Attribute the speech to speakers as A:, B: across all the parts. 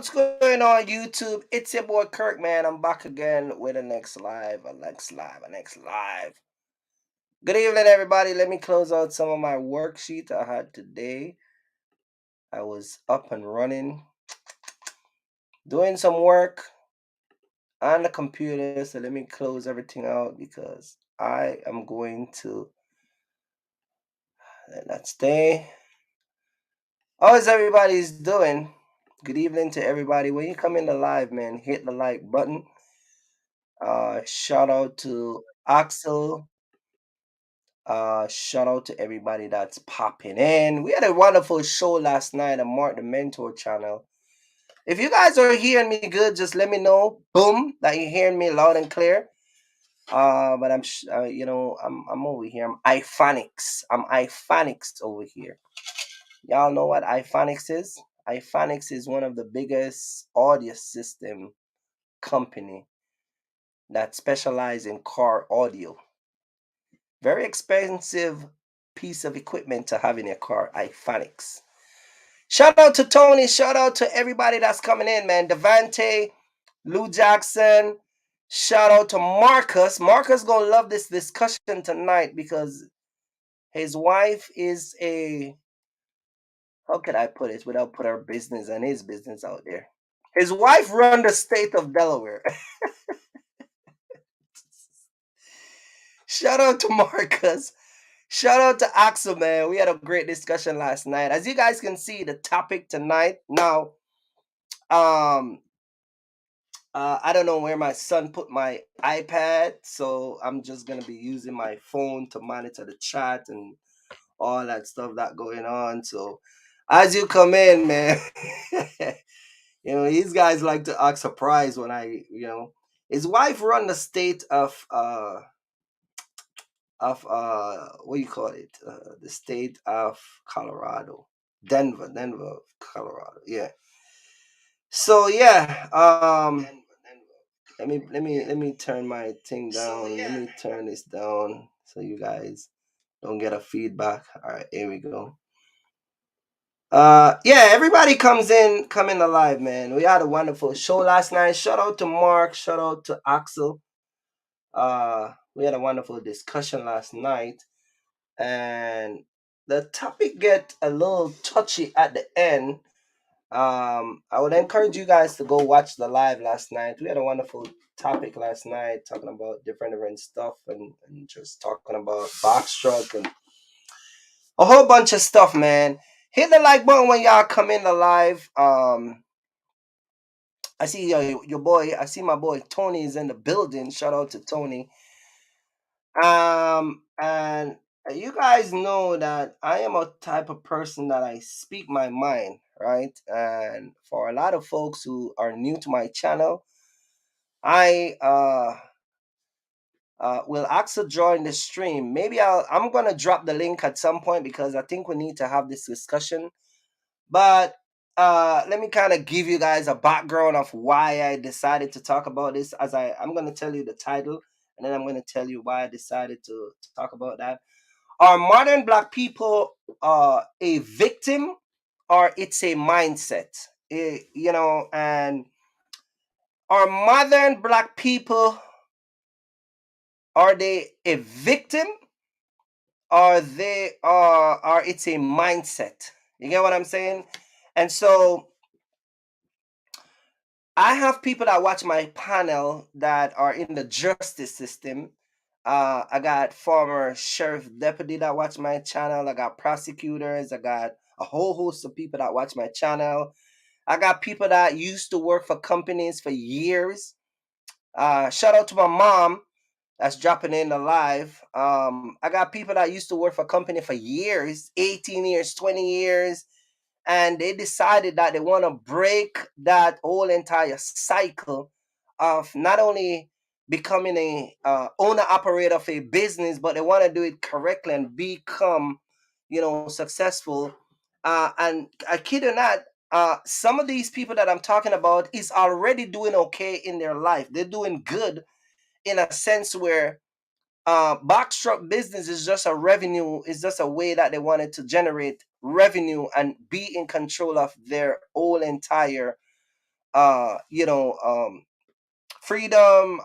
A: What's going on, YouTube? It's your boy Kirk, man. I'm back again with a next live, a next live, a next live. Good evening, everybody. Let me close out some of my worksheet I had today. I was up and running, doing some work on the computer. So let me close everything out because I am going to let that stay. How is everybody's doing? Good evening to everybody. When you come in the live, man, hit the like button. Shout out to Axel. Shout out to everybody that's popping in. We had a wonderful show last night on Mark the Mentor channel. If you guys are hearing me good, just let me know. Boom, that you're hearing me loud and clear. But I'm over here. I'm iPhonics. I'm iPhonics over here. Y'all know what iPhonics is? iPhonics is one of the biggest audio system company that specialize in car audio. Very expensive piece of equipment to have in your car, iPhonics. Shout out to Tony. Shout out to everybody that's coming in, man. Devante, Lou Jackson. Shout out to Marcus. Marcus gonna love this discussion tonight because his wife is a, how can I put it without put our business and his business out there? His wife run the state of Delaware. Shout out to Marcus. Shout out to Axel, man. We had a great discussion last night. As you guys can see, the topic tonight now, um, I don't know where my son put my iPad, so I'm just gonna be using my phone to monitor the chat and all that stuff that going on. So as you come in, man, these guys like to act surprised when his wife run the state of what you call it, the state of Colorado, Denver, Colorado. Yeah. So yeah, let me turn my thing down. Let me turn this down so you guys don't get a feedback. All right, here we go. Yeah, everybody coming alive, man. We had a wonderful show last night. Shout out to Mark, shout out to Axel. We had a wonderful discussion last night, and the topic get a little touchy at the end. I would encourage you guys to go watch the live last night. We had a wonderful topic last night talking about different stuff and just talking about backstroke and a whole bunch of stuff, man. Hit the like button when y'all come in the live. I see your boy. I see my boy Tony is in the building. Shout out to Tony. And you guys know that I am a type of person that I speak my mind, right? And for a lot of folks who are new to my channel, I will ask to join the stream. Maybe I'm gonna drop the link at some point because I think we need to have this discussion. But let me kind of give you guys a background of why I decided to talk about this. I'm gonna tell you the title, and then I'm gonna tell you why I decided to talk about that. Are modern black people a victim, or it's a mindset? And are modern black people, are they a victim, or they are it's a mindset? You get what I'm saying? And so I have people that watch my panel that are in the justice system. I got former sheriff deputy that watch my channel. I got prosecutors. I got a whole host of people that watch my channel. I got people that used to work for companies for years. Shout out to my mom that's dropping in the live. I got people that used to work for company for years, 18 years, 20 years, and they decided that they want to break that whole entire cycle of not only becoming a owner operator of a business, but they want to do it correctly and become successful. And I kid you not, some of these people that I'm talking about is already doing okay in their life. They're doing good in a sense where box truck business is just a revenue, is just a way that they wanted to generate revenue and be in control of their whole entire freedom,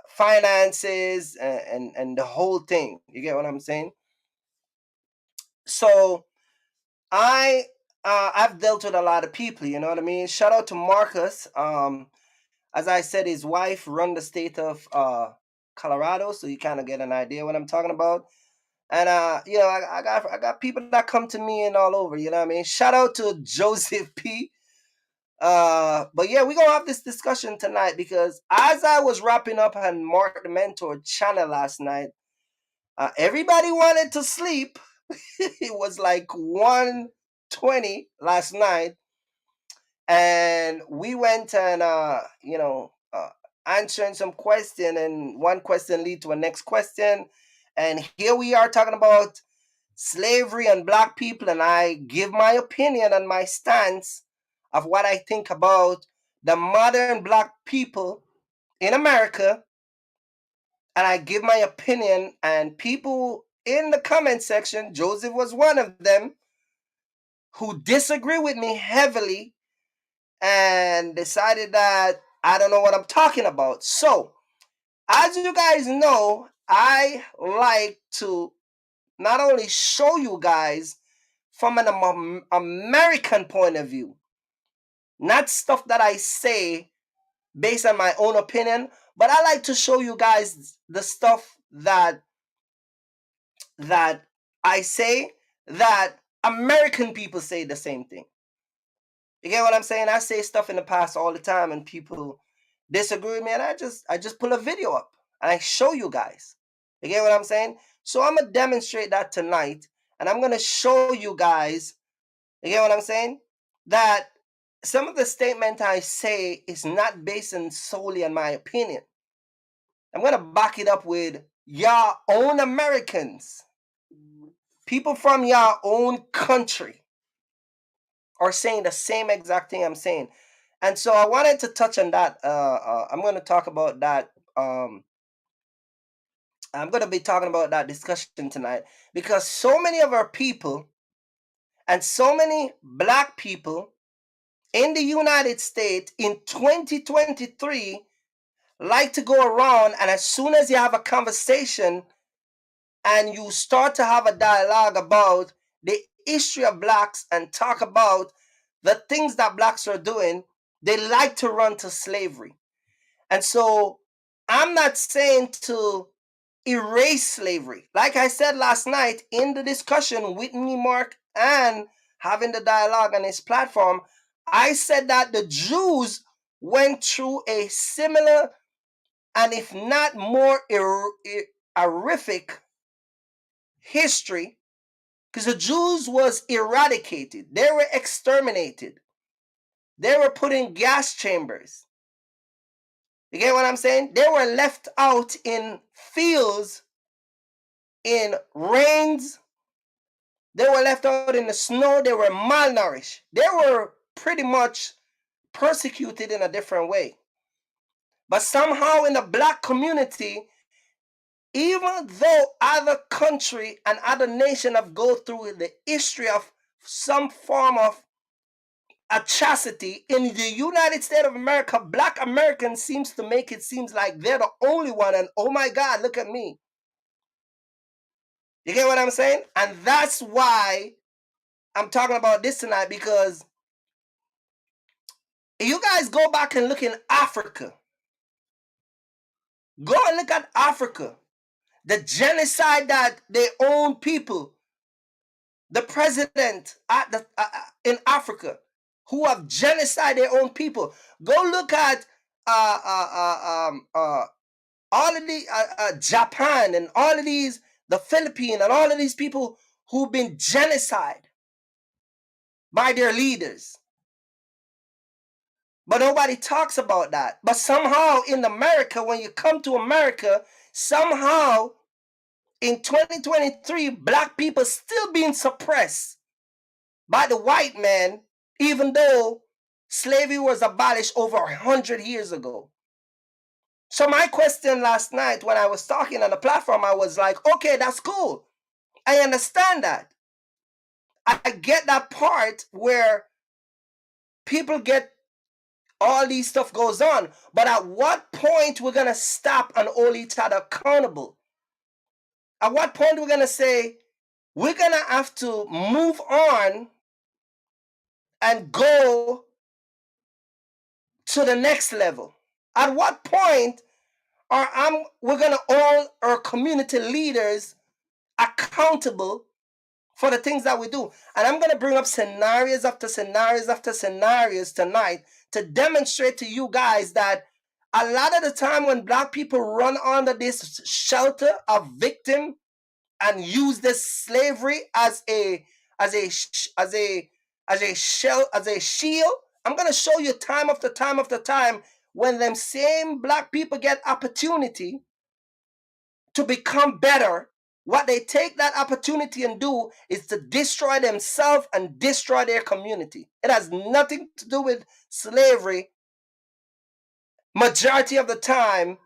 A: finances, and the whole thing. You get what I'm saying? So I I've dealt with a lot of people, you know what I mean? Shout out to Marcus. As I said, his wife run the state of Colorado, so you kind of get an idea what I'm talking about. And I got people that come to me and all over, you know what I mean? Shout out to Joseph P. But yeah, we're gonna have this discussion tonight because as I was wrapping up on Mark the Mentor channel last night, everybody wanted to sleep. It was like 1:20 last night, and we went and answering some question, and one question lead to a next question, and here we are talking about slavery and black people, and I give my opinion and my stance of what I think about the modern black people in America, and I give my opinion, and people in the comment section, Joseph was one of them, who disagree with me heavily and decided that I don't know what I'm talking about. So As you guys know, I like to not only show you guys from an American point of view, not stuff that I say based on my own opinion, but I like to show you guys the stuff that I say that American people say the same thing. You get what I'm saying? I say stuff in the past all the time and people disagree with me, and I just pull a video up and I show you guys. You get what I'm saying? So I'm gonna demonstrate that tonight, and I'm gonna show you guys, you get what I'm saying? That some of the statement I say is not based on solely on my opinion. I'm gonna back it up with your own Americans, people from your own country are saying the same exact thing I'm saying. And so I wanted to touch on that. I'm going to talk about that. I'm going to be talking about that discussion tonight because so many of our people and so many black people in the United States in 2023 like to go around, and as soon as you have a conversation and you start to have a dialogue about the history of blacks and talk about the things that blacks are doing, they like to run to slavery. And so I'm not saying to erase slavery. Like I said last night in the discussion with me, Mark, and having the dialogue on this platform, I said that the Jews went through a similar and if not more horrific history, because the Jews was eradicated. They were exterminated. They were put in gas chambers. You get what I'm saying? They were left out in fields, in rains. They were left out in the snow. They were malnourished. They were pretty much persecuted in a different way. But somehow in the black community, even though other country and other nation have go through the history of some form of atrocity, in the United States of America, black Americans seems to make it seems like they're the only one, and oh my God, look at me. You get what I'm saying? And that's why I'm talking about this tonight, because if you guys go back and look in Africa, go and look at Africa, the genocide that their own people, the president in Africa, who have genocide their own people. Go look at all of the Japan and all of these, the Philippines and all of these people who've been genocide by their leaders. But nobody talks about that. But somehow in America, when you come to America, somehow in 2023, black people still being suppressed by the white man, even though slavery was abolished over 100 years ago. So my question last night when I was talking on the platform, I was like, okay, that's cool. I understand that. I get that part where people get all these stuff goes on. But at what point we're going to stop and hold each other accountable? At what point we're going to say, we're going to have to move on and go to the next level? At what point we're going to hold our community leaders accountable for the things that we do? And I'm going to bring up scenarios after scenarios after scenarios tonight to demonstrate to you guys that a lot of the time when black people run under this shelter of victim and use this slavery as a shield, I'm going to show you time after time after time when them same black people get opportunity to become better, what they take that opportunity and do is to destroy themselves and destroy their community. It has nothing to do with slavery. Majority of the time,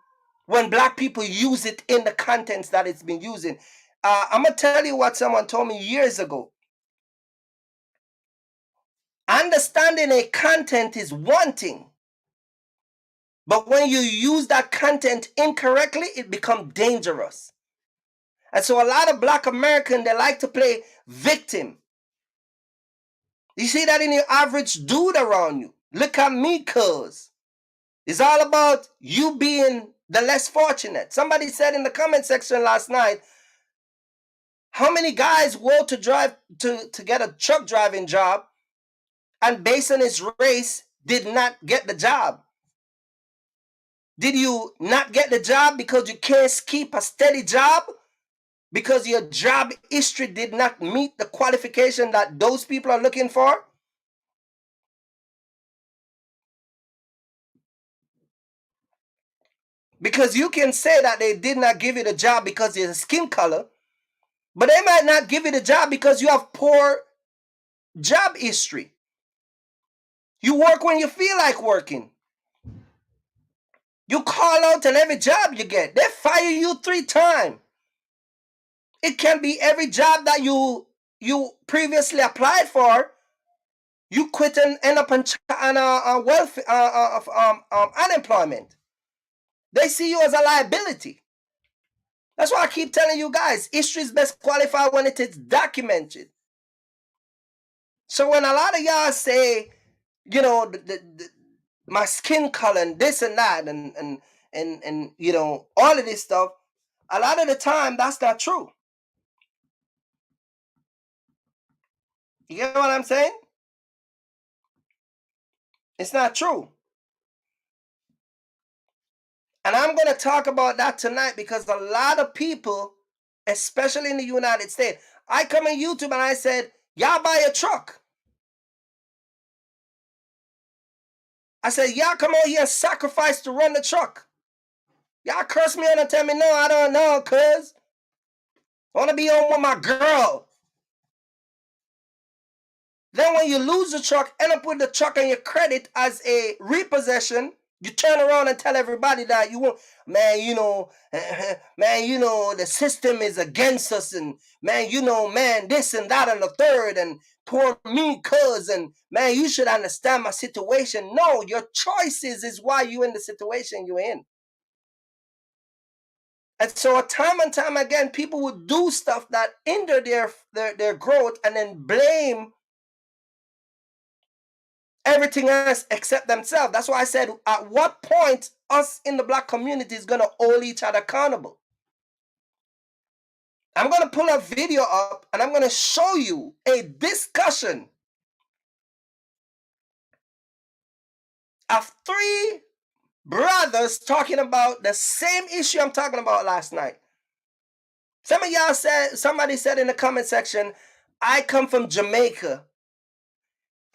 A: when black people use it in the contents that it's been using. I'm going to tell you what someone told me years ago. Understanding a content is one thing. But when you use that content incorrectly, it becomes dangerous. And so a lot of Black Americans, they like to play victim. You see that in your average dude around you. Look at me, cuz. It's all about you being the less fortunate. Somebody said in the comment section last night, how many guys want to drive to get a truck driving job and based on his race did not get the job? Did you not get the job because you can't keep a steady job? Because your job history did not meet the qualification that those people are looking for? Because you can say that they did not give you the job because of your skin color, but they might not give you the job because you have poor job history. You work when you feel like working. You call out on every job you get. They fire you 3 times. It can be every job that you previously applied for. You quit and end up on welfare, unemployment. They see you as a liability. That's why I keep telling you guys, history is best qualified when it is documented. So when a lot of y'all say, you know, my skin color and this and that and you know, all of this stuff, a lot of the time that's not true. You get what I'm saying? It's not true. And I'm going to talk about that tonight because a lot of people, especially in the United States, I come on YouTube and I said, y'all buy a truck. I said, y'all come out here and sacrifice to run the truck. Y'all curse me out and tell me, no, I don't know, cuz I want to be home with my girl. Then when you lose the truck, end up with the truck on your credit as a repossession, you turn around and tell everybody that you won't, man, you know, man, you know, the system is against us, and man, you know, man, this and that and the third, and poor me, cuz, and man, you should understand my situation. No, your choices is why you in the situation you're in. And so time and time again, people would do stuff that hinder their growth and then blame everything else except themselves. That's why I said, at what point us in the Black community is going to hold each other accountable? I'm going to pull a video up and I'm going to show you a discussion of 3 brothers talking about the same issue I'm talking about last night. Some of y'all said, somebody said in the comment section, I come from Jamaica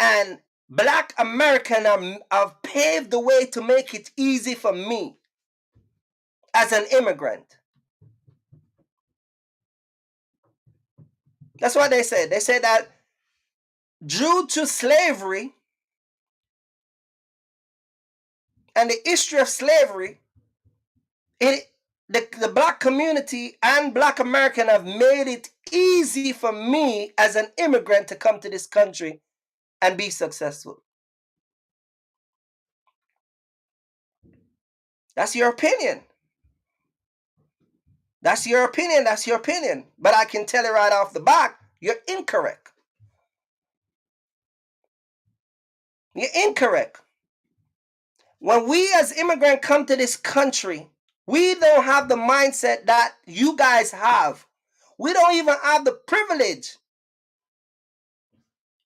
A: and Black Americans have paved the way to make it easy for me as an immigrant. That's what they said. They said that due to slavery and the history of slavery, the Black community and Black American have made it easy for me as an immigrant to come to this country and be successful. That's your opinion. That's your opinion. That's your opinion. But I can tell you right off the bat, you're incorrect. You're incorrect. When we as immigrants come to this country, we don't have the mindset that you guys have. We don't even have the privilege.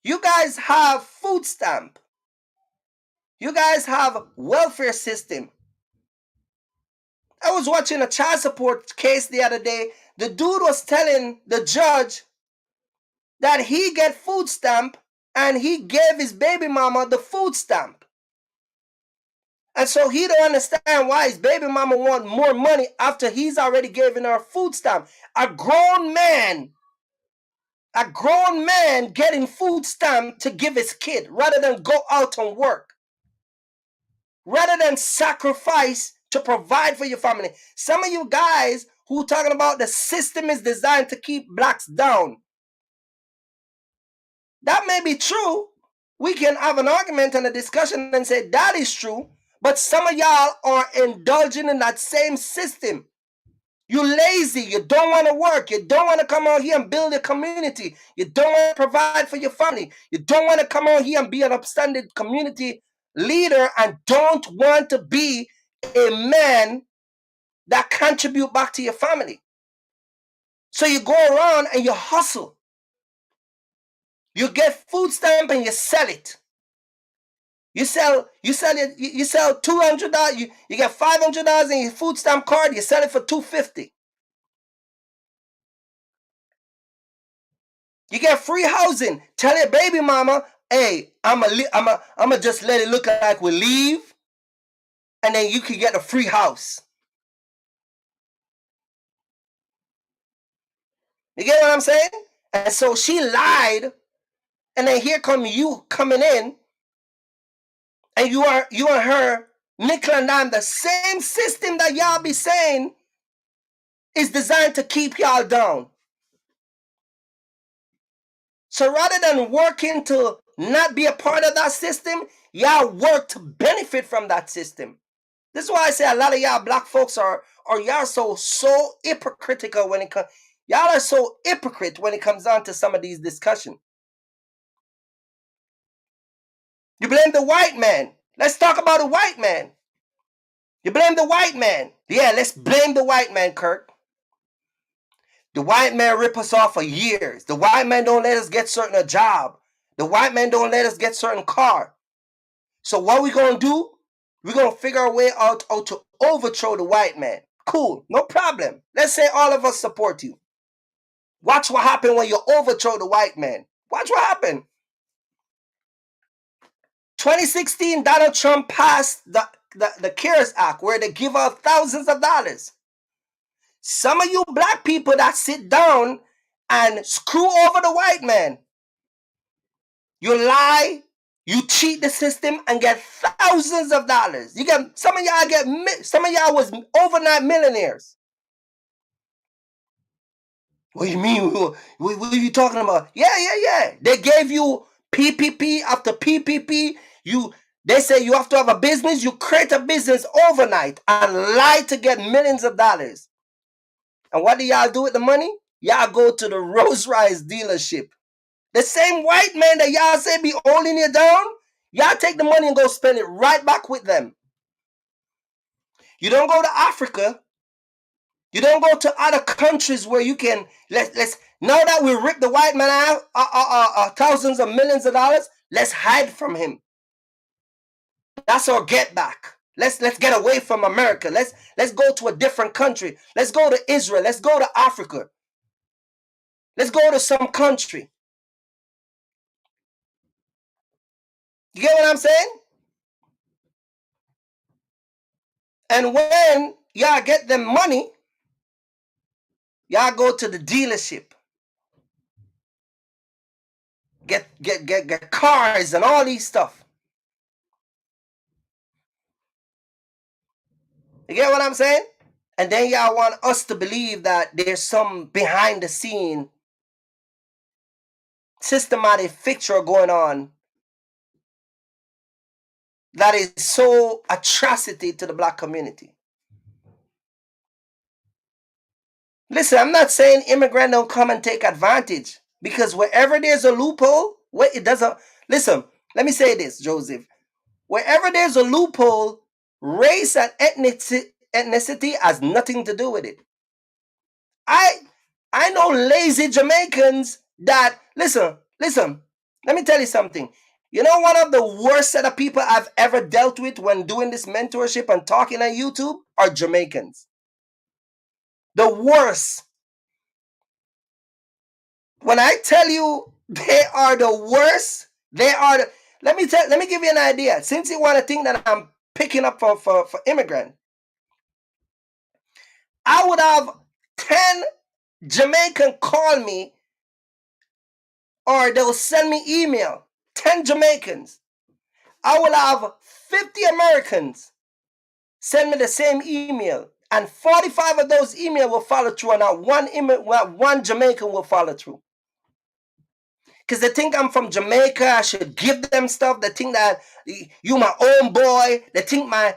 A: You guys have food stamp. You guys have welfare system. I was watching a child support case the other day. The dude was telling the judge that he get food stamp and he gave his baby mama the food stamp. And so he don't understand why his baby mama want more money after he's already given her food stamp. A grown man getting food stamp to give his kid rather than go out and work. Rather than sacrifice to provide for your family. Some of you guys who talking about the system is designed to keep blacks down. That may be true. We can have an argument and a discussion and say that is true. But some of y'all are indulging in that same system. You're lazy. You don't want to work. You don't want to come out here and build a community. You don't want to provide for your family. You don't want to come out here and be an upstanding community leader, and don't want to be a man that contribute back to your family. So you go around and you hustle. You get food stamp and you sell it. You sell $200. You get $500 in your food stamp card. You sell it for $250. You get free housing. Tell your baby mama, hey, I'ma just let it look like we leave, and then you can get a free house. You get what I'm saying? And so she lied, and then here come you coming in, and you and her nickel and dime. The same system that y'all be saying is designed to keep y'all down. So rather than working to not be a part of that system, y'all work to benefit from that system. This is why I say a lot of y'all black folks are y'all so hypocritical when it comes. Y'all are so hypocrite when it comes down to some of these discussions. You blame the white man. Let's talk about the white man. You blame the white man. Yeah, let's blame the white man, Kirk. The white man rip us off for years. The white man don't let us get certain job. The white man don't let us get certain car. So what we gonna do? We're gonna figure a way out how to overthrow the white man. Cool, no problem. Let's say all of us support you. Watch what happen when you overthrow the white man. Watch what happen. 2016, Donald Trump passed the CARES Act, where they give out thousands of dollars. Some of you black people that sit down and screw over the white man, you lie, you cheat the system and get thousands of dollars. You get some of y'all was overnight millionaires. What do you mean? What are you talking about? Yeah. They gave you PPP after PPP. They say you have to have a business. You create a business overnight and lie to get millions of dollars. And what do y'all do with the money? Y'all go to the Rolls Royce dealership. The same white man that y'all say be holding you down, y'all take the money and go spend it right back with them. You don't go to Africa. You don't go to other countries where you can let's now that we rip the white man out thousands of millions of dollars, let's hide from him. That's our get back. Let's get away from America. Let's go to a different country. Let's go to Israel. Let's go to Africa. Let's go to some country. You get what I'm saying? And when y'all get them money, y'all go to the dealership. Get cars and all these stuff. You get what I'm saying? And then y'all want us to believe that there's some behind the scene systematic fixture going on that is so atrocity to the black community. Listen, I'm not saying immigrant don't come and take advantage, because wherever there's a loophole, it doesn't. Listen, let me say this, Joseph. Wherever there's a loophole, race and ethnicity has nothing to do with it. I know lazy Jamaicans that listen. Let me tell you something. You know, one of the worst set of people I've ever dealt with when doing this mentorship and talking on YouTube are Jamaicans. The worst. When I tell you they are the worst, let me give you an idea. Since you want to think that I'm picking up for immigrant, I would have 10 Jamaican call me, or they'll send me email. 10 Jamaicans. I will have 50 Americans send me the same email, and 45 of those emails will follow through, and not one Jamaican will follow through. Because they think I'm from Jamaica. I should give them stuff. They think that you my own boy. They think I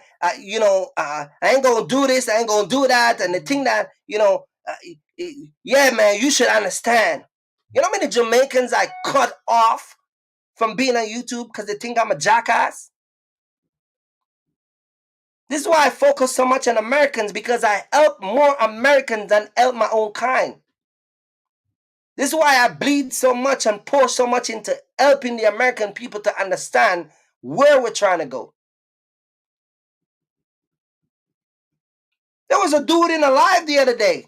A: ain't gonna do this. I ain't gonna do that. And they think that yeah, man, you should understand. You know how many Jamaicans I cut off from being on YouTube because they think I'm a jackass? This is why I focus so much on Americans, because I help more Americans than help my own kind. This is why I bleed so much and pour so much into helping the American people to understand where we're trying to go. There was a dude in a live the other day.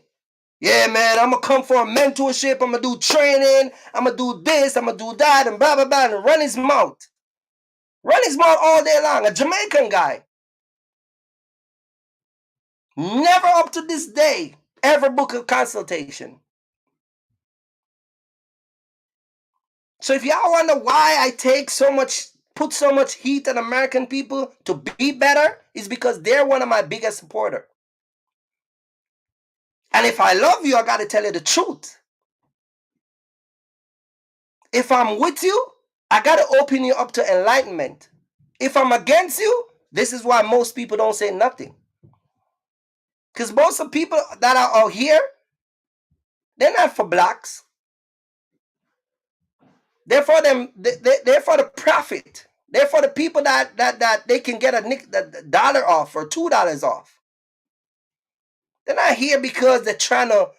A: Yeah, man, I'm going to come for a mentorship. I'm going to do training. I'm going to do this. I'm going to do that, and blah, blah, blah, and run his mouth. Run his mouth all day long. A Jamaican guy. Never up to this day ever book a consultation. So if y'all wonder why I put so much heat on American people to be better, is because they're one of my biggest supporters. And if I love you, I got to tell you the truth. If I'm with you, I got to open you up to enlightenment. If I'm against you, this is why most people don't say nothing. Because most of the people that are out here, they're not for blacks. They're for them. They're for the profit. They're for the people that they can get a dollar off or $2 off. They're not here because they're trying to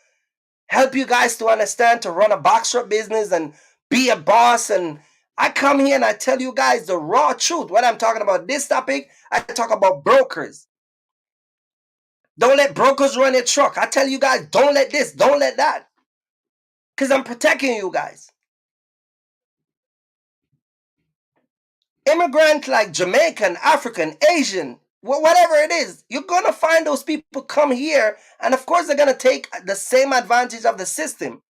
A: help you guys to understand, to run a box shop business and be a boss. And I come here and I tell you guys the raw truth. When I'm talking about this topic, I talk about brokers. Don't let brokers run your truck. I tell you guys, don't let this, don't let that. Because I'm protecting you guys. Immigrant like Jamaican, African, Asian, whatever it is, you're going to find those people come here. And of course, they're going to take the same advantage of the system.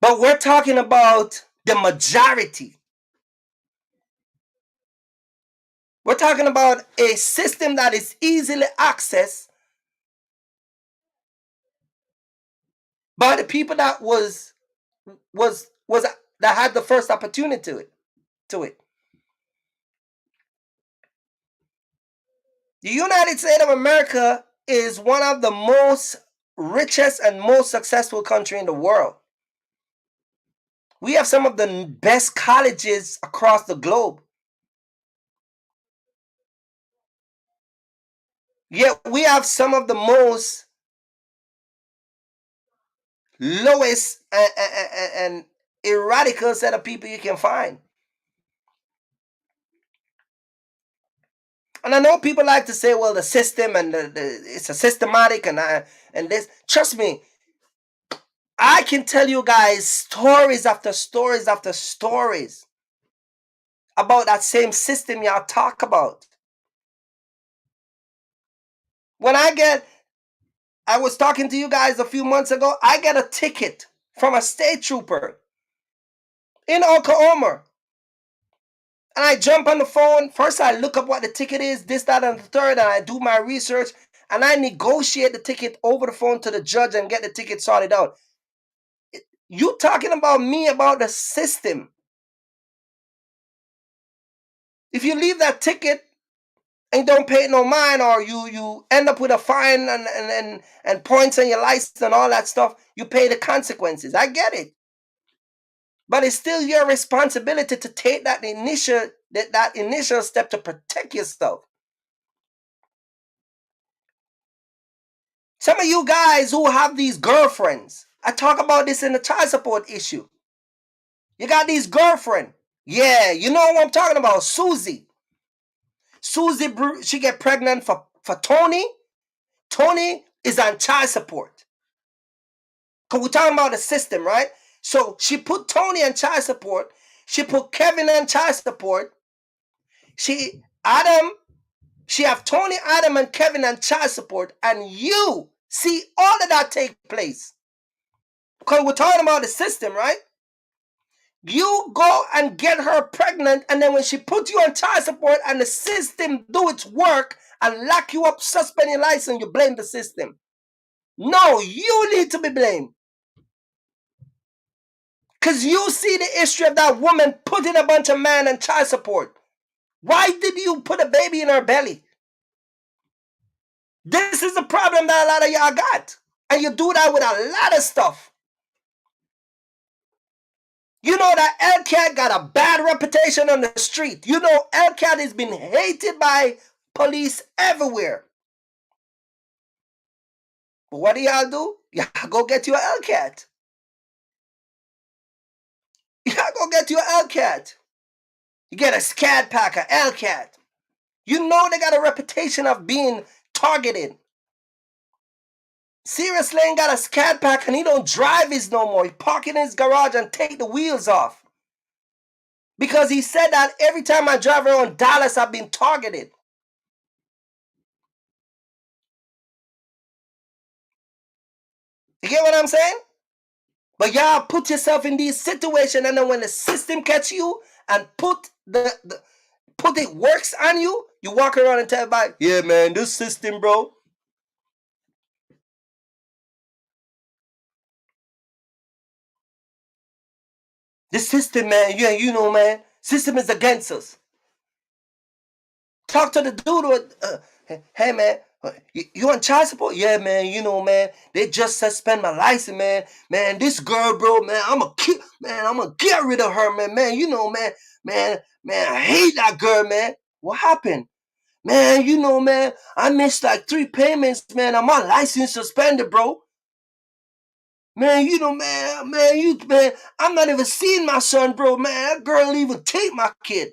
A: But we're talking about the majority. We're talking about a system that is easily accessed by the people that that had the first opportunity to it. The United States of America is one of the most richest and most successful country in the world. We have some of the best colleges across the globe. Yet we have some of the most lowest and radical set of people you can find. And I know people like to say, well, the system and it's a systematic and this. Trust me, I can tell you guys stories after stories after stories about that same system y'all talk about. When I was talking to you guys a few months ago, I get a ticket from a state trooper in Oklahoma. And I jump on the phone. First, I look up what the ticket is, this, that, and the third, and I do my research. And I negotiate the ticket over the phone to the judge and get the ticket sorted out. You talking about me about the system. If you leave that ticket and don't pay no mind, or you end up with a fine and points on your license and all that stuff, you pay the consequences. I get it. But it's still your responsibility to take that initial step to protect yourself. Some of you guys who have these girlfriends, I talk about this in the child support issue. You got these girlfriends. Yeah, you know what I'm talking about. Susie, she get pregnant for Tony. Tony is on child support. Because we're talking about the system, right? So she put Tony on child support. She put Kevin on child support. She have Tony, Adam, and Kevin on child support. And you see all of that take place. Because we're talking about the system, right? You go and get her pregnant, and then when she puts you on child support and the system do its work and lock you up, suspend your license, you blame the system. No, you need to be blamed. Because you see the history of that woman putting a bunch of man on child support. Why did you put a baby in her belly? This is the problem that a lot of y'all got. And you do that with a lot of stuff. You know that LCAT got a bad reputation on the street. You know LCAT has been hated by police everywhere. But what do y'all do? Y'all go get your LCAT. Y'all go get your LCAT. You get a SCAD pack, a LCAT. You know they got a reputation of being targeted. Serious Lane got a SCAD pack and he don't drive his no more. He park it in his garage and take the wheels off. Because he said that every time I drive around Dallas, I've been targeted. You get what I'm saying? But y'all put yourself in these situations, and then when the system catch you and put it works on you, you walk around and tell everybody, yeah, man, this system, bro. This system, man, yeah, you know, man, system is against us. Talk to the dude, hey, man, you on child support? Yeah, man, you know, man, they just suspend my license, man. Man, this girl, bro, man, I'm gonna get rid of her, man. Man, you know, man, I hate that girl, man. What happened? Man, you know, man, I missed like 3 payments, man. I'm on license suspended, bro. Man, you know, man, I'm not even seeing my son, bro, man. That girl even take my kid.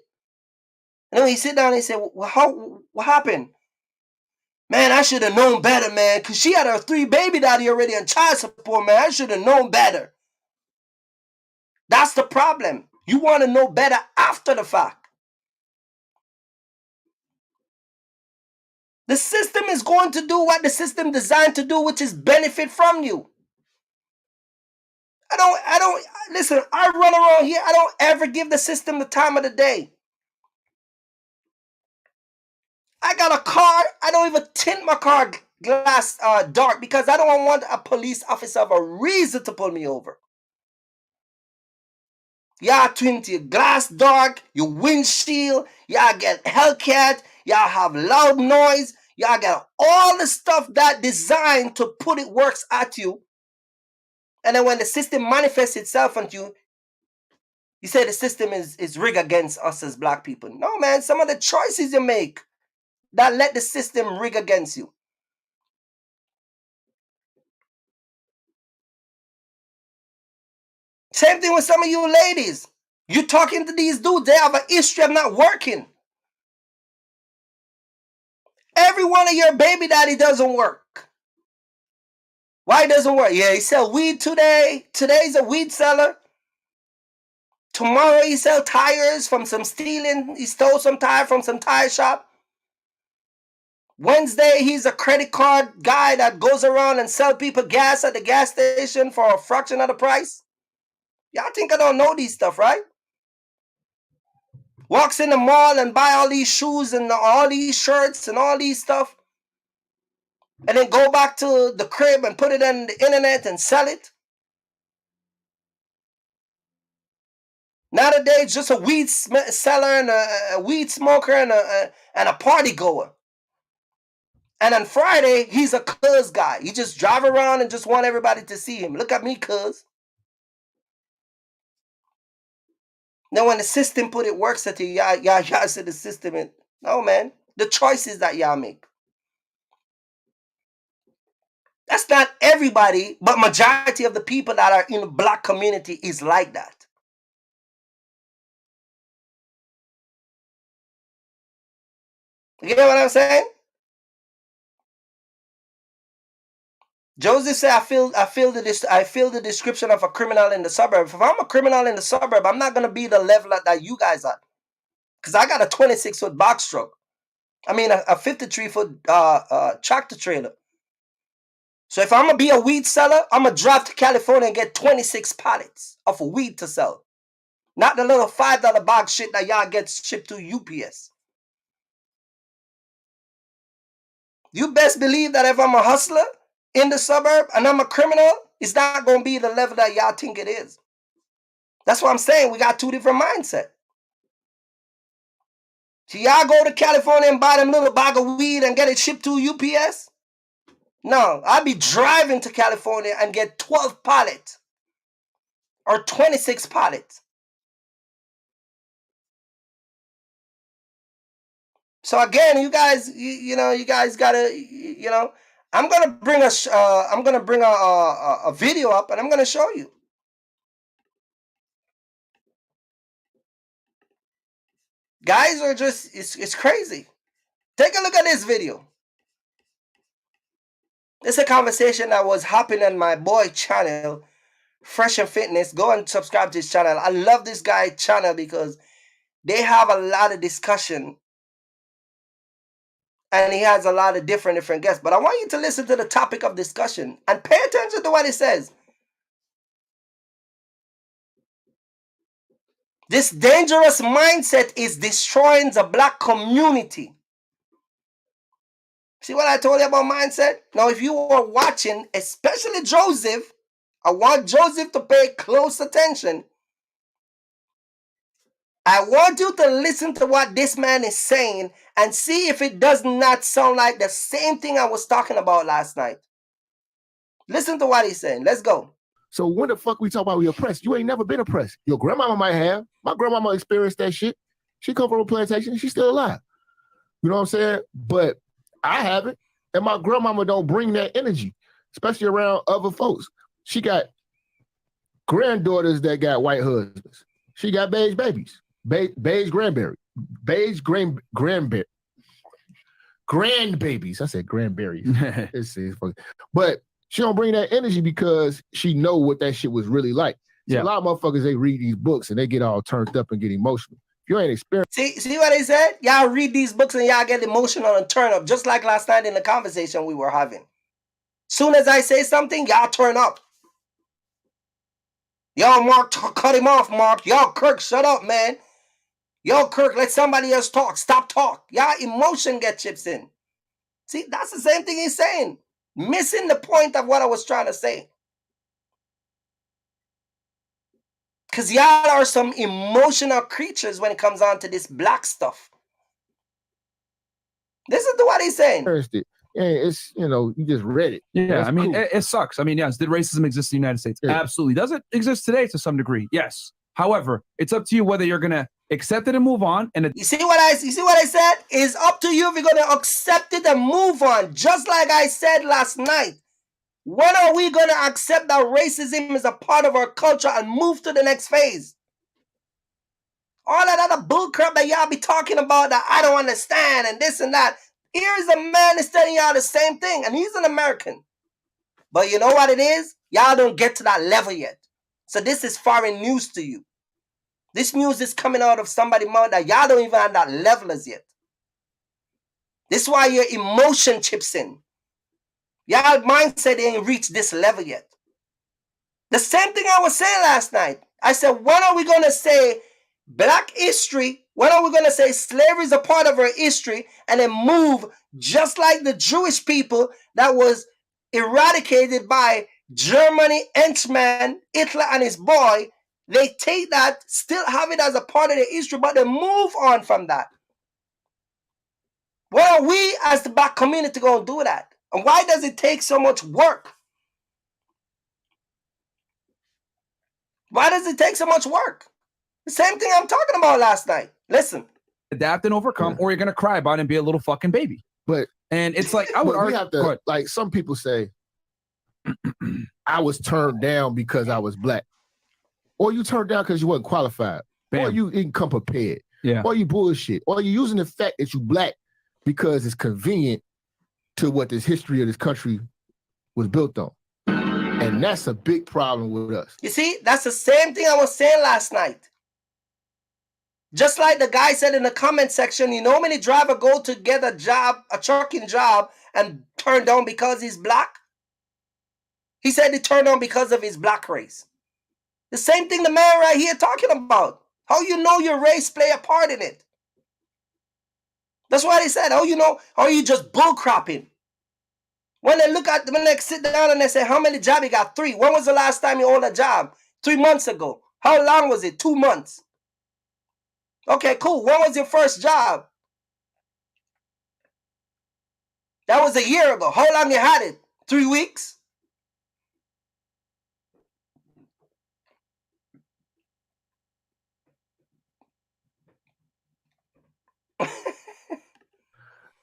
A: And then he sit down and he said, well, what happened? Man, I should have known better, man, because she had her 3 baby daddy already on child support, man. I should have known better. That's the problem. You want to know better after the fact. The system is going to do what the system designed to do, which is benefit from you. I don't, listen, I run around here, I don't ever give the system the time of the day. I got a car, I don't even tint my car glass dark because I don't want a police officer of a reason to pull me over. Y'all tint your glass dark, your windshield, y'all get Hellcat, y'all have loud noise, y'all got all the stuff that designed to put it works at you. And then when the system manifests itself on you, you say the system is rigged against us as black people. No, man, some of the choices you make that let the system rig against you. Same thing with some of you ladies. You talking to these dudes, they have a history of not working. Every one of your baby daddy doesn't work. Why it doesn't work? Yeah, he sell weed today. Today's a weed seller. Tomorrow he sell tires from some stealing. He stole some tire from some tire shop. Wednesday, he's a credit card guy that goes around and sell people gas at the gas station for a fraction of the price. Y'all think I don't know these stuff, right? Walks in the mall and buy all these shoes and all these shirts and all these stuff. And then go back to the crib and put it on the internet and sell it. Nowadays, just a weed seller and a weed smoker and a party goer. And on Friday, he's a cuz guy. He just drive around and just want everybody to see him. Look at me, cuz. Now, when the system put it works at you, y'all said the system. No, man. The choices that y'all make. That's not everybody, but majority of the people that are in the black community is like that. You get what I'm saying? Joseph said, I feel the description of a criminal in the suburb. If I'm a criminal in the suburb, I'm not gonna be the level that you guys are. Because I got a 26-foot box truck. I mean a 53-foot tractor trailer. So if I'm gonna be a weed seller, I'm gonna drive to California and get 26 pallets of weed to sell. Not the little $5 box shit that y'all get shipped to UPS. You best believe that if I'm a hustler in the suburb and I'm a criminal, it's not gonna be the level that y'all think it is. That's what I'm saying. We got two different mindsets. So y'all go to California and buy them little bag of weed and get it shipped to UPS? No, I'll be driving to California and get 12 pallets or 26 pallets. So again, you guys, you guys gotta, I'm gonna bring a video up and I'm gonna show you. Guys are just, it's crazy. Take a look at this video. It's a conversation that was happening on my boy channel, Fresh and Fitness. Go and subscribe to his channel. I love this guy channel because they have a lot of discussion and he has a lot of different guests. But I want you to listen to the topic of discussion and pay attention to what he says. This dangerous mindset is destroying the black community. See what I told you about mindset? Now, if you are watching, especially Joseph, I want Joseph to pay close attention. I want you to listen to what this man is saying and see if it does not sound like the same thing I was talking about last night. Listen to what he's saying. Let's go.
B: So when the fuck we talk about we oppressed? You ain't never been oppressed. Your grandmama might have. My grandmama experienced that shit. She come from a plantation and she's still alive. You know what I'm saying? But I haven't. And my grandmama don't bring that energy, especially around other folks. She got granddaughters that got white husbands. She got beige babies. Beige grandberry. Beige grandberry. Grandbabies. I said grandberries. it's but she don't bring that energy because she know what that shit was really like. So a lot of motherfuckers, they read these books and they get all turned up and get emotional. If you ain't experienced.
A: See what they said? Y'all read these books and y'all get emotional and turn up, just like last night in the conversation we were having. Soon as I say something, y'all turn up. Yo, Mark, cut him off, Mark. Yo, Kirk, shut up, man. Yo, Kirk, let somebody else talk. Stop talk. Y'all emotion get chips in. See, that's the same thing he's saying. Missing the point of what I was trying to say. Because y'all are some emotional creatures when it comes on to this black stuff. Listen to what he's saying.
B: Yeah, it's, you just read it.
C: Yeah, I mean, cool. It sucks. I mean, yes, did racism exist in the United States? Yeah. Absolutely. Does it exist today to some degree? Yes. However, it's up to you whether you're going to accept it and move on. And
A: you see what I said? It's up to you if you're going to accept it and move on. Just like I said last night. When are we going to accept that racism is a part of our culture and move to the next phase? All that other bullcrap that y'all be talking about that I don't understand and this and that. Here's a man that's telling y'all the same thing, and he's an American. But you know what it is? Y'all don't get to that level yet. So this is foreign news to you. This news is coming out of somebody's mouth that y'all don't even have that level as yet. This is why your emotion chips in. Y'all mindset ain't reached this level yet. The same thing I was saying last night. I said, when are we going to say black history? When are we going to say slavery is a part of our history and then move just like the Jewish people that was eradicated by Germany, henchman, Hitler and his boy? They take that, still have it as a part of their history, but they move on from that. When are we as the black community going to do that? And why does it take so much work? Why does it take so much work? The same thing I'm talking about last night. Listen.
C: Adapt and overcome, or you're going to cry about it and be a little fucking baby. And it's like, I would argue.
B: Have to, like some people say, I was turned down because I was black. Or you turned down because you wasn't qualified. Bam. Or you didn't come prepared.
C: Yeah.
B: Or you bullshit. Or you using the fact that you black because it's convenient to what this history of this country was built on. And that's a big problem with us.
A: You see, that's the same thing I was saying last night. Just like the guy said in the comment section, you know how many drivers go to get a job, a trucking job, and turn down because he's black? He said he turned down because of his black race. The same thing the man right here talking about. How you know your race play a part in it. That's what he said. How you know, how you just bullcrapping. When they sit down and they say, how many jobs you got? 3. When was the last time you owned a job? 3 months ago. How long was it? 2 months. Okay, cool. When was your first job? That was a year ago. How long you had it? 3 weeks?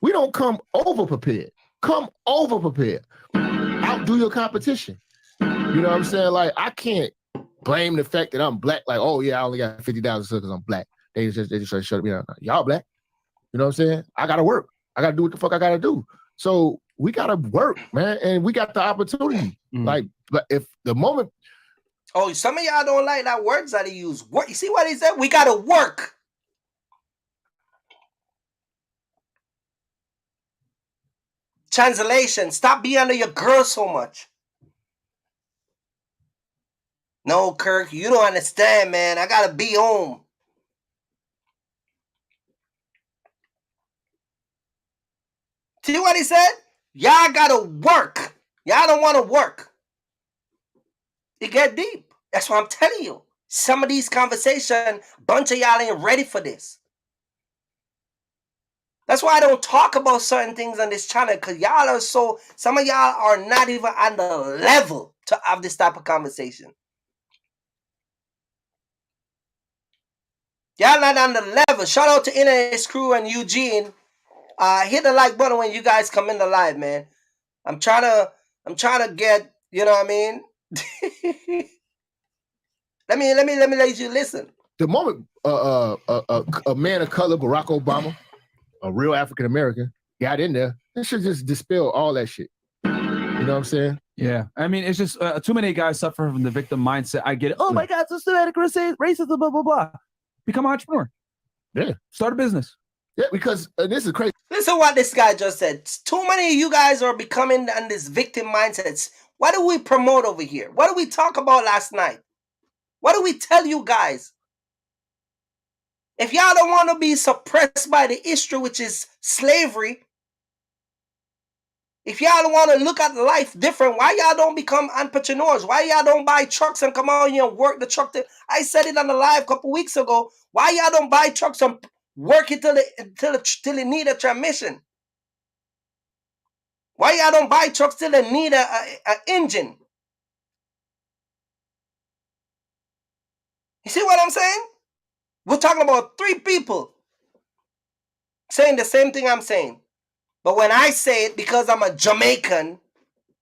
B: We don't come over prepared. Come over prepared. Outdo your competition. You know what I'm saying? Like, I can't blame the fact that I'm black. Like, oh yeah, I only got 50,000 because I'm black. They just try to shut me down. Y'all black. You know what I'm saying? I gotta work. I gotta do what the fuck I gotta do. So we gotta work, man, and we got the opportunity. Like, but if the moment.
A: Oh, some of y'all don't like that words that he use. Work. You see what he said? We gotta work. Translation, stop being under your girl so much. No, Kirk, you don't understand, man. I gotta be home. See what he said? Y'all gotta work. Y'all don't want to work. It get deep. That's what I'm telling you. Some of these conversations, bunch of y'all ain't ready for this. That's why I don't talk about certain things on this channel, because y'all are so, some of y'all are not even on the level to have this type of conversation. Y'all not on the level. Shout out to Internet Screw and Eugene. Hit the like button when you guys come in the live, man. I'm trying to get, you know what I mean? let me let you listen.
B: The moment a man of color, Barack Obama, a real African American, got in there, that should just dispel all that shit. You know what I'm saying?
C: Yeah. I mean, it's just too many guys suffer from the victim mindset. I get it. Oh my God, systematic racism, blah, blah, blah. Become an entrepreneur.
B: Yeah.
C: Start a business.
B: Yeah, because this is crazy.
A: Listen what this guy just said. Too many of you guys are becoming on this victim mindsets. What do we promote over here? What did we talk about last night? What do we tell you guys? If y'all don't want to be suppressed by the history, which is slavery, if y'all don't want to look at life different, why y'all don't become entrepreneurs? Why y'all don't buy trucks and come out here and work the truck? I said it on the live a couple weeks ago. Why y'all don't buy trucks and work it till it need a transmission? Why y'all don't buy trucks till they need a engine? You see what I'm saying? We're talking about 3 people saying the same thing I'm saying. But when I say it, because I'm a Jamaican,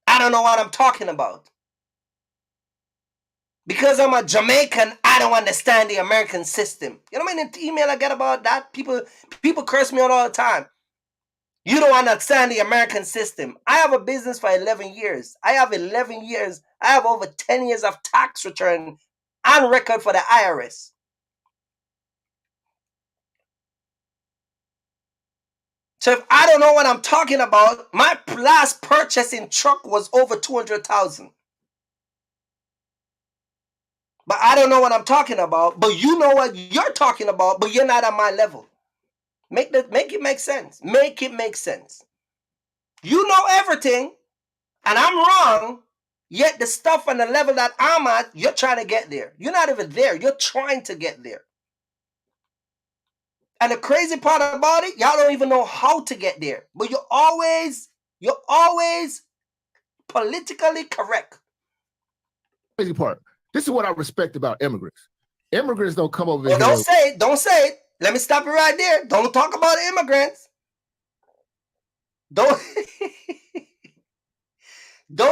A: I don't know what I'm talking about. Because I'm a Jamaican, I don't understand the American system. You know how many email I get about that? People curse me out all the time. You don't understand the American system. I have a business for 11 years. I have 11 years. I have over 10 years of tax return on record for the IRS. So if I don't know what I'm talking about, my last purchase in truck was over 200,000. But I don't know what I'm talking about. But you know what you're talking about, but you're not on my level. Make it make sense. Make it make sense. You know everything, and I'm wrong. Yet the stuff on the level that I'm at, you're trying to get there. You're not even there. You're trying to get there. And the crazy part about it, y'all don't even know how to get there. But you're always politically correct.
B: Crazy part. This is what I respect about immigrants. Immigrants don't come over here.
A: Don't say it. Don't say it. Let me stop it right there. Don't talk about immigrants. Don't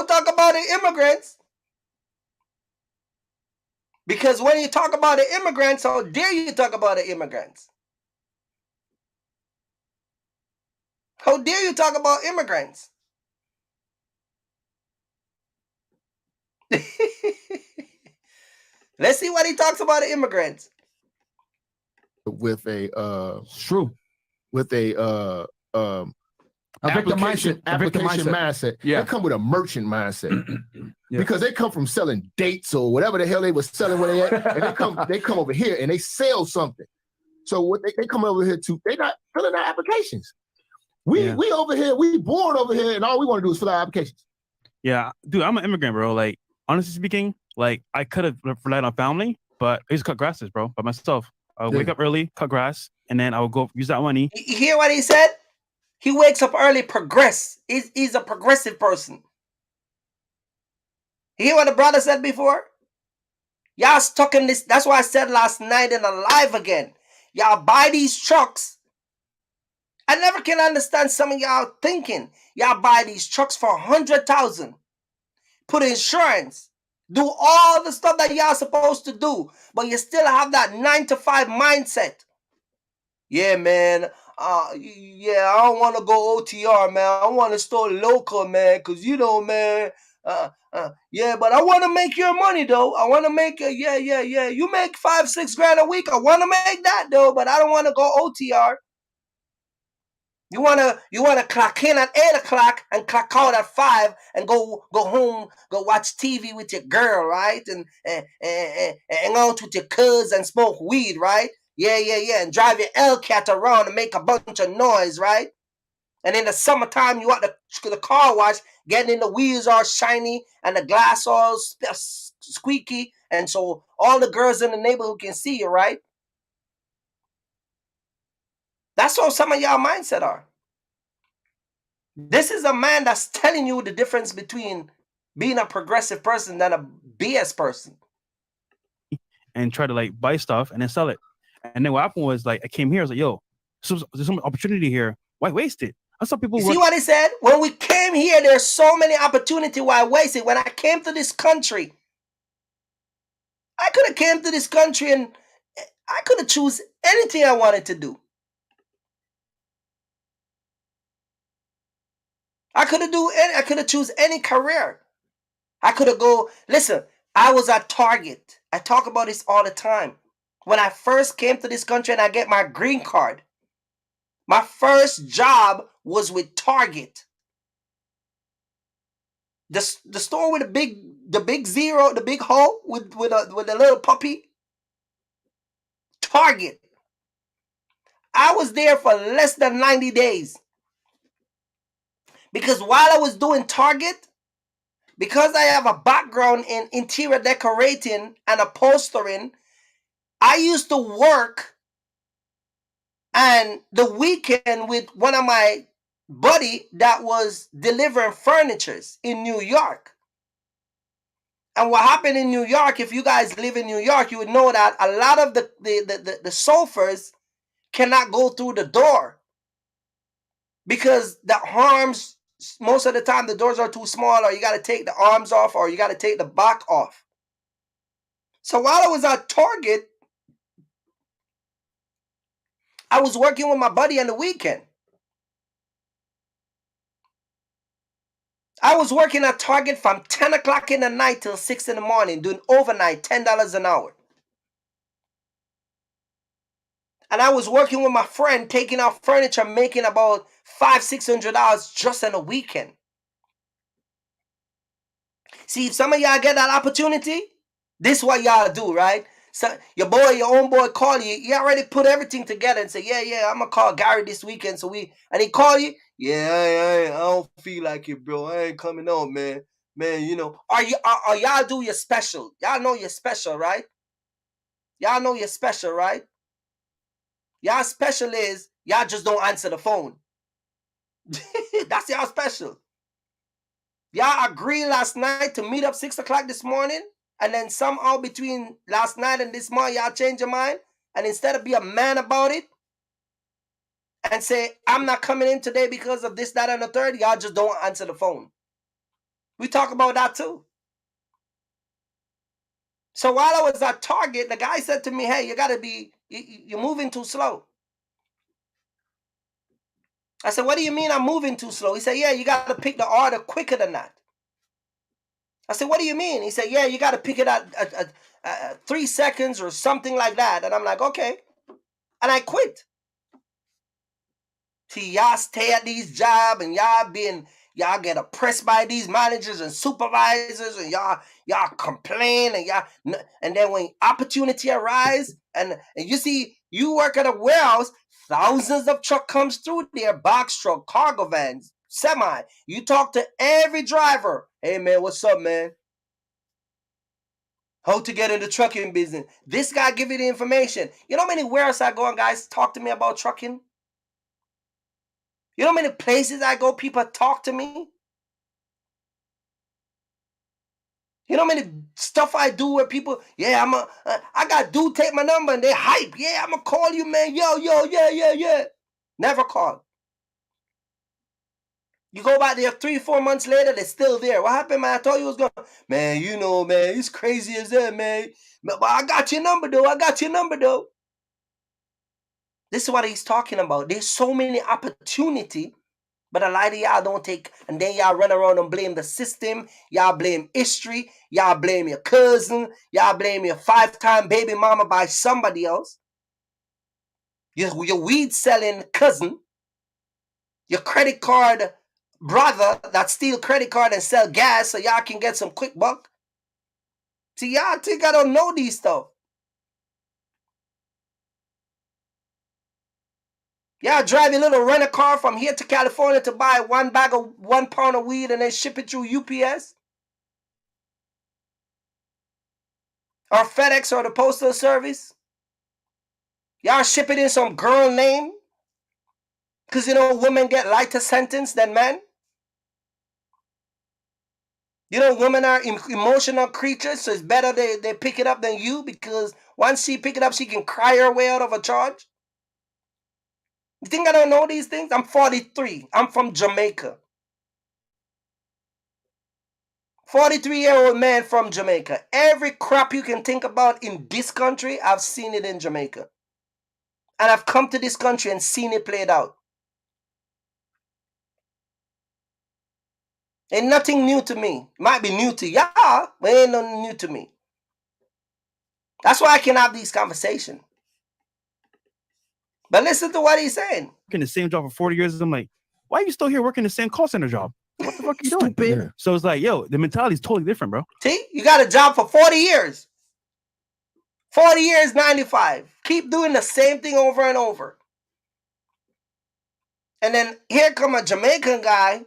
A: talk about the immigrants. Because when you talk about the immigrants, how dare you talk about the immigrants? How dare you talk about immigrants? Let's see what he talks about the immigrants.
B: With a
C: true.
B: With a application mindset.
C: Yeah.
B: They come with a merchant mindset. Because they come from selling dates or whatever the hell they were selling where they at, and they come over here and they sell something. So what they come over here to, they not filling out applications. We over here, we born over here, and all we want to do is fill out applications.
D: Yeah, dude, I'm an immigrant, bro. Like, honestly speaking, like I could have relied on family, But I used to cut grasses, bro, by myself. I would wake up early, cut grass, and then I would go use that money.
A: You hear what he said? He wakes up early, progress. He's a progressive person. You hear what the brother said before? Y'all stuck in this. That's why I said last night in a live again. Y'all buy these trucks. I never can understand some of y'all thinking. Y'all buy these trucks for 100,000. Put insurance. Do all the stuff that y'all supposed to do. But you still have that 9-to-5 mindset. Yeah, man. Yeah, I don't want to go OTR, man. I want to store local, man. Because, you know, man. Yeah, but I want to make your money, though. I want to make, yeah. You make 5-6 grand a week. I want to make that, though. But I don't want to go OTR. You wanna clock in at 8 o'clock and clock out at 5 and go home, go watch TV with your girl, right? And hang out with your cuz and smoke weed, right? Yeah. And drive your L-cat around and make a bunch of noise, right? And in the summertime, you at the car wash, getting in the wheels all shiny and the glass all squeaky. And so all the girls in the neighborhood can see you, right? That's how some of y'all mindset are. This is a man that's telling you the difference between being a progressive person and a BS person.
D: And try to like buy stuff and then sell it. And then what happened was like I came here, I was like, yo, there's some opportunity here. Why waste it? I saw people
A: see what he said? When we came here, there's so many opportunity. Why waste it? When I came to this country, I could have came to this country and I could have choose anything I wanted to do. I could have choose any career. I could have listen, I was at Target. I talk about this all the time. When I first came to this country and I get my green card, my first job was with Target. The store with the big zero, the big hole with a little puppy. Target. I was there for less than 90 days. Because while I was doing Target, because I have a background in interior decorating and upholstering, I used to work and the weekend with one of my buddy that was delivering furnitures in New York. And what happened in New York, if you guys live in New York, you would know that a lot of the sofas cannot go through the door because the arms, most of the time the doors are too small, or you got to take the arms off, or you got to take the back off. So while I was at Target, I was working with my buddy on the weekend. I was working at Target from 10 o'clock in the night till 6 in the morning, doing overnight, $10 an hour. And I was working with my friend, taking out furniture, making about $500-$600 just on a weekend. See, if some of y'all get that opportunity, this is what y'all do, right? So your own boy call you. You already put everything together and say, yeah, I'm gonna call Gary this weekend. And he call you. Yeah, I don't feel like it, bro. I ain't coming on, man. Man, you know, or y'all do your special. Y'all know you're special, right? Y'all know you're special, right? Y'all special is y'all just don't answer the phone. That's y'all special. Y'all agreed last night to meet up 6 o'clock this morning, and then somehow between last night and this morning, y'all change your mind, and instead of be a man about it and say, I'm not coming in today because of this, that, and the third, y'all just don't answer the phone. We talk about that too. So while I was at Target, the guy said to me, hey, you're moving too slow. I said, what do you mean I'm moving too slow? He said, yeah, you got to pick the order quicker than that. I said, what do you mean? He said, yeah, you got to pick it at 3 seconds or something like that. And I'm like, okay. And I quit. See, y'all stay at these jobs and y'all get oppressed by these managers and supervisors, and y'all complain, and then when opportunity arise and you see you work at a warehouse, thousands of truck comes through there, box truck, cargo vans, semi. You talk to every driver. Hey man, what's up, man? How to get in the trucking business. This guy give you the information. You know how many warehouse I go and guys talk to me about trucking? You know how many places I go, people talk to me? You know how many stuff I do where people, yeah, I got dude take my number and they hype. Yeah, I'm gonna call you, man. Yo, yeah. Never call. You go back there 3-4 months later, they're still there. What happened, man? I thought you was going, man, you know, man, it's crazy as that, man. But I got your number, though. This is what he's talking about. There's so many opportunity, but a lot of y'all don't take, and then y'all run around and blame the system. Y'all blame history. Y'all blame your cousin. Y'all blame your 5-time baby mama by somebody else. Your weed selling cousin. Your credit card brother that steal credit card and sell gas so y'all can get some quick buck. See, y'all think I don't know these stuff. Y'all drive your little rental car from here to California to buy 1 pound of weed and then ship it through UPS or FedEx or the postal service. Y'all ship it in some girl name because you know women get lighter sentence than men. You know, women are emotional creatures, so it's better they pick it up than you because once she pick it up, she can cry her way out of a charge. You think I don't know these things? I'm 43. I'm from Jamaica. 43-year-old man from Jamaica. Every crap you can think about in this country, I've seen it in Jamaica. And I've come to this country and seen it played out. Ain't nothing new to me. Might be new to y'all, but ain't nothing new to me. That's why I can have these conversations. But listen to what he's saying.
D: Working the same job for 40 years. I'm like, why are you still here working the same call center job? What the fuck are you doing?
B: Yeah.
D: So it's like, yo, the mentality is totally different, bro.
A: See, you got a job for 40 years. 40 years, 95. Keep doing the same thing over and over. And then here come a Jamaican guy.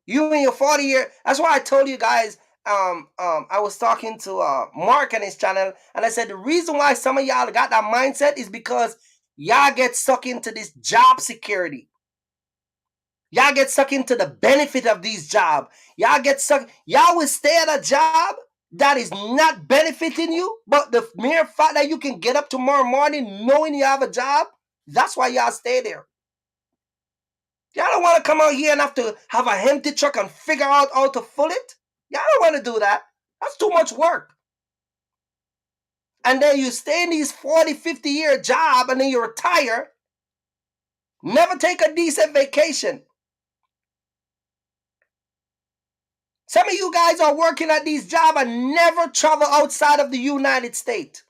A: You in your 40 year. That's why I told you guys. I was talking to Mark on his channel, and I said the reason why some of y'all got that mindset is because y'all get stuck into this job security. Y'all get stuck into the benefit of these jobs. Y'all get stuck. Y'all will stay at a job that is not benefiting you, but the mere fact that you can get up tomorrow morning knowing you have a job, that's why y'all stay there. Y'all don't want to come out here and have to have a empty truck and figure out how to fill it. Y'all don't want to do that. That's too much work. And then you stay in these 40, 50-year job and then you retire. Never take a decent vacation. Some of you guys are working at these jobs and never travel outside of the United States.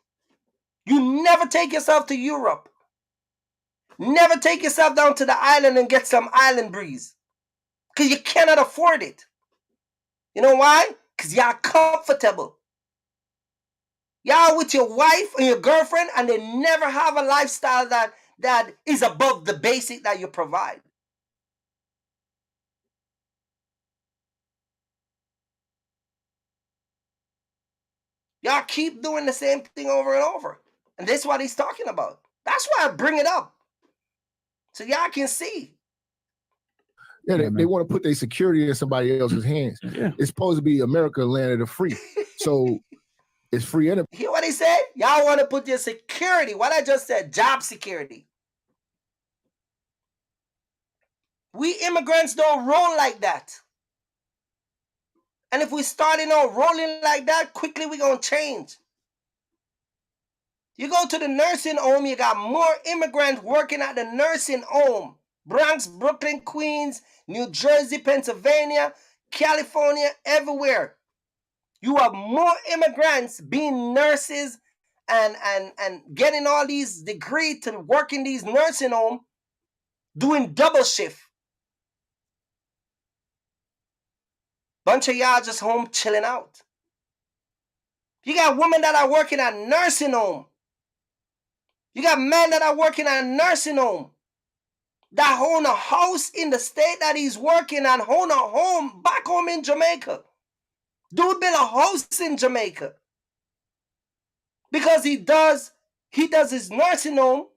A: You never take yourself to Europe. Never take yourself down to the island and get some island breeze. Because you cannot afford it. You know why? Because y'all comfortable. Y'all with your wife or your girlfriend and they never have a lifestyle that is above the basic that you provide. Y'all keep doing the same thing over and over. And this is what he's talking about. That's why I bring it up. So y'all can see.
B: Yeah, they want to put their security in somebody else's hands.
D: Yeah.
B: It's supposed to be America, land of the free. So it's free enterprise.
A: Hear what he said? Y'all want to put your security. What I just said, job security. We immigrants don't roll like that. And if we start rolling like that, quickly we're going to change. You go to the nursing home, you got more immigrants working at the nursing home. Bronx, Brooklyn, Queens, New Jersey, Pennsylvania, California, everywhere. You have more immigrants being nurses and getting all these degrees to work in these nursing homes, doing double shift. Bunch of y'all just home chilling out. You got women that are working at nursing home. You got men that are working at nursing home. That own a house in the state that he's working and own a home back home in Jamaica. Dude built a house in Jamaica. because he does his nursing home,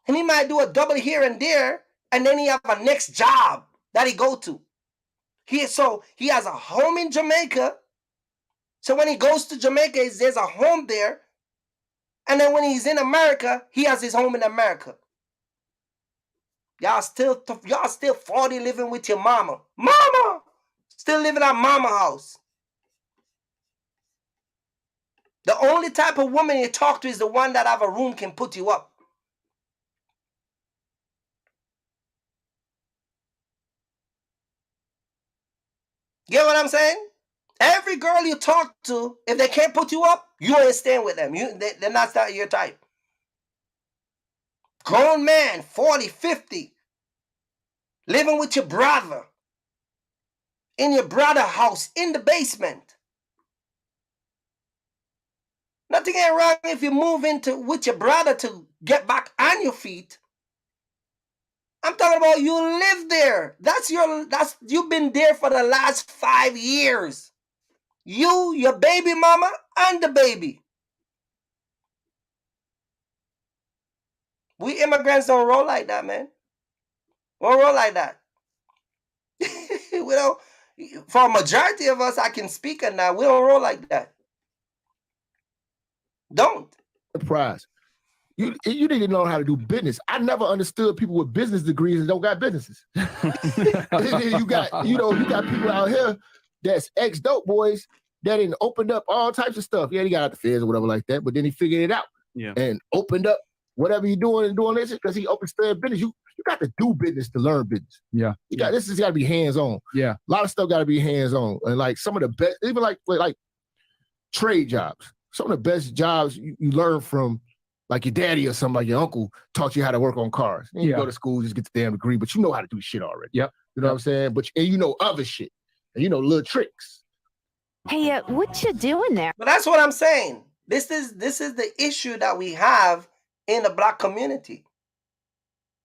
A: and he might do a double here and there, and then he have a next job that he go to. He has a home in Jamaica. So when he goes to Jamaica, there's a home there. And then when he's in America, he has his home in America. Y'all still 40 living with your mama. Mama! Still living at mama house. The only type of woman you talk to is the one that have a room can put you up. Get what I'm saying? Every girl you talk to, if they can't put you up, you ain't staying with them. They're not your type. Grown man, 40, 50, living with your brother, in your brother's house, in the basement. Nothing ain't wrong if you move with your brother to get back on your feet. I'm talking about you live there. You've been there for the last 5 years. You, your baby mama, and the baby. We immigrants don't roll like that, man. We don't roll like that. We don't. For a majority of us, I can speak on that. We don't roll like that. Don't.
B: Surprise. You need to know how to do business. I never understood people with business degrees and don't got businesses. you got people out here that's ex-dope boys that didn't opened up all types of stuff. Yeah, he got out the feds or whatever like that, but then he figured it out.
D: Yeah.
B: And opened up whatever you're doing and doing this because he opened still business. You got to do business to learn business.
C: Yeah.
B: This has got to be hands-on.
C: Yeah.
B: A lot of stuff got to be hands-on. And like some of the best, even like trade jobs, some of the best jobs you learn from like your daddy or something, like your uncle taught you how to work on cars. You go to school, just get the damn degree, but you know how to do shit already.
C: Yep.
B: You know what I'm saying? And you know other shit. And you know little tricks.
E: Hey, what you doing there?
A: But that's what I'm saying. This is the issue that we have in the Black community.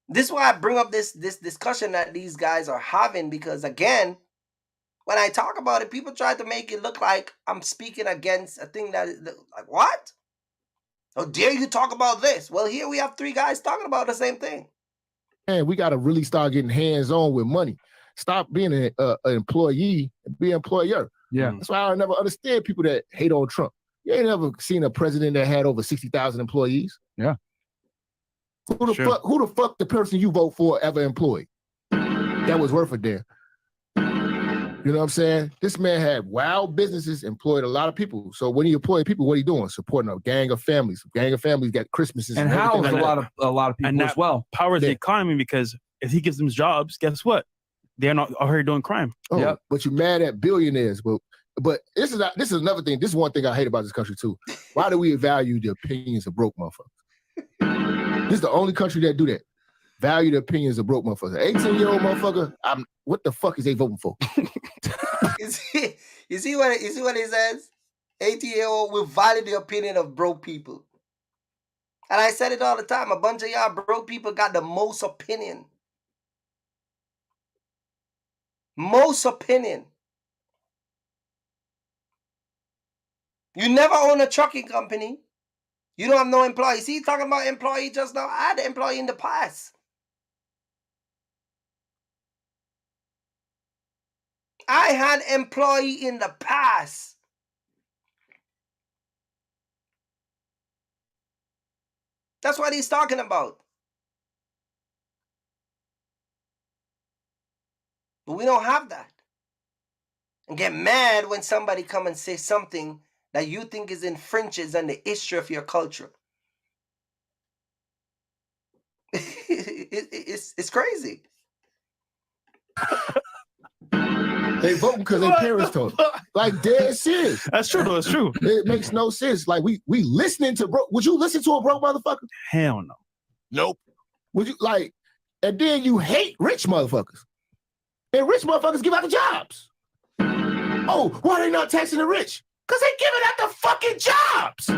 A: This is why I bring up this discussion that these guys are having, because again, when I talk about it, people try to make it look like I'm speaking against a thing that is like, what? How dare you talk about this? Well, here we have 3 guys talking about the same thing.
B: Man, we got to really start getting hands-on with money. Stop being an employee and be an employer.
C: Yeah.
B: That's why I never understand people that hate on Trump. You ain't never seen a president that had over 60,000 employees.
C: Yeah.
B: Who the fuck the person you vote for ever employed? That was worth a damn. You know what I'm saying? This man had wild businesses, employed a lot of people. So when he employed people, what are you doing? Supporting a gang of families. Gang of families got Christmases
C: and housed like a lot of people
D: and
C: as well.
D: Powers the economy, because if he gives them jobs, guess what? They're not already doing crime.
B: Oh,
C: yep.
B: But you're mad at billionaires. But this is another thing. This is one thing I hate about this country too. Why do we value the opinions of broke motherfuckers? This is the only country that do that. Value the opinions of broke motherfuckers. 18-year-old motherfucker, what the fuck is they voting for?
A: You see what he says? 18-year-old will value the opinion of broke people. And I said it all the time. A bunch of y'all broke people got the most opinion. Most opinion. You never own a trucking company. You don't have no employee. See, talking about employee just now. I had an employee in the past. I had employee in the past. That's what he's talking about. But we don't have that. And get mad when somebody come and say something that you think is infringes on the history of your culture. It's crazy.
B: They vote because their parents told them. Like, dead serious.
D: That's true, though. That's true.
B: It makes no sense. Like, we listening to broke. Would you listen to a broke motherfucker?
D: Hell no.
B: Nope. Would you, like, and then you hate rich motherfuckers. And rich motherfuckers give out the jobs. Oh, why are they not taxing the rich? Because they giving out the fucking jobs.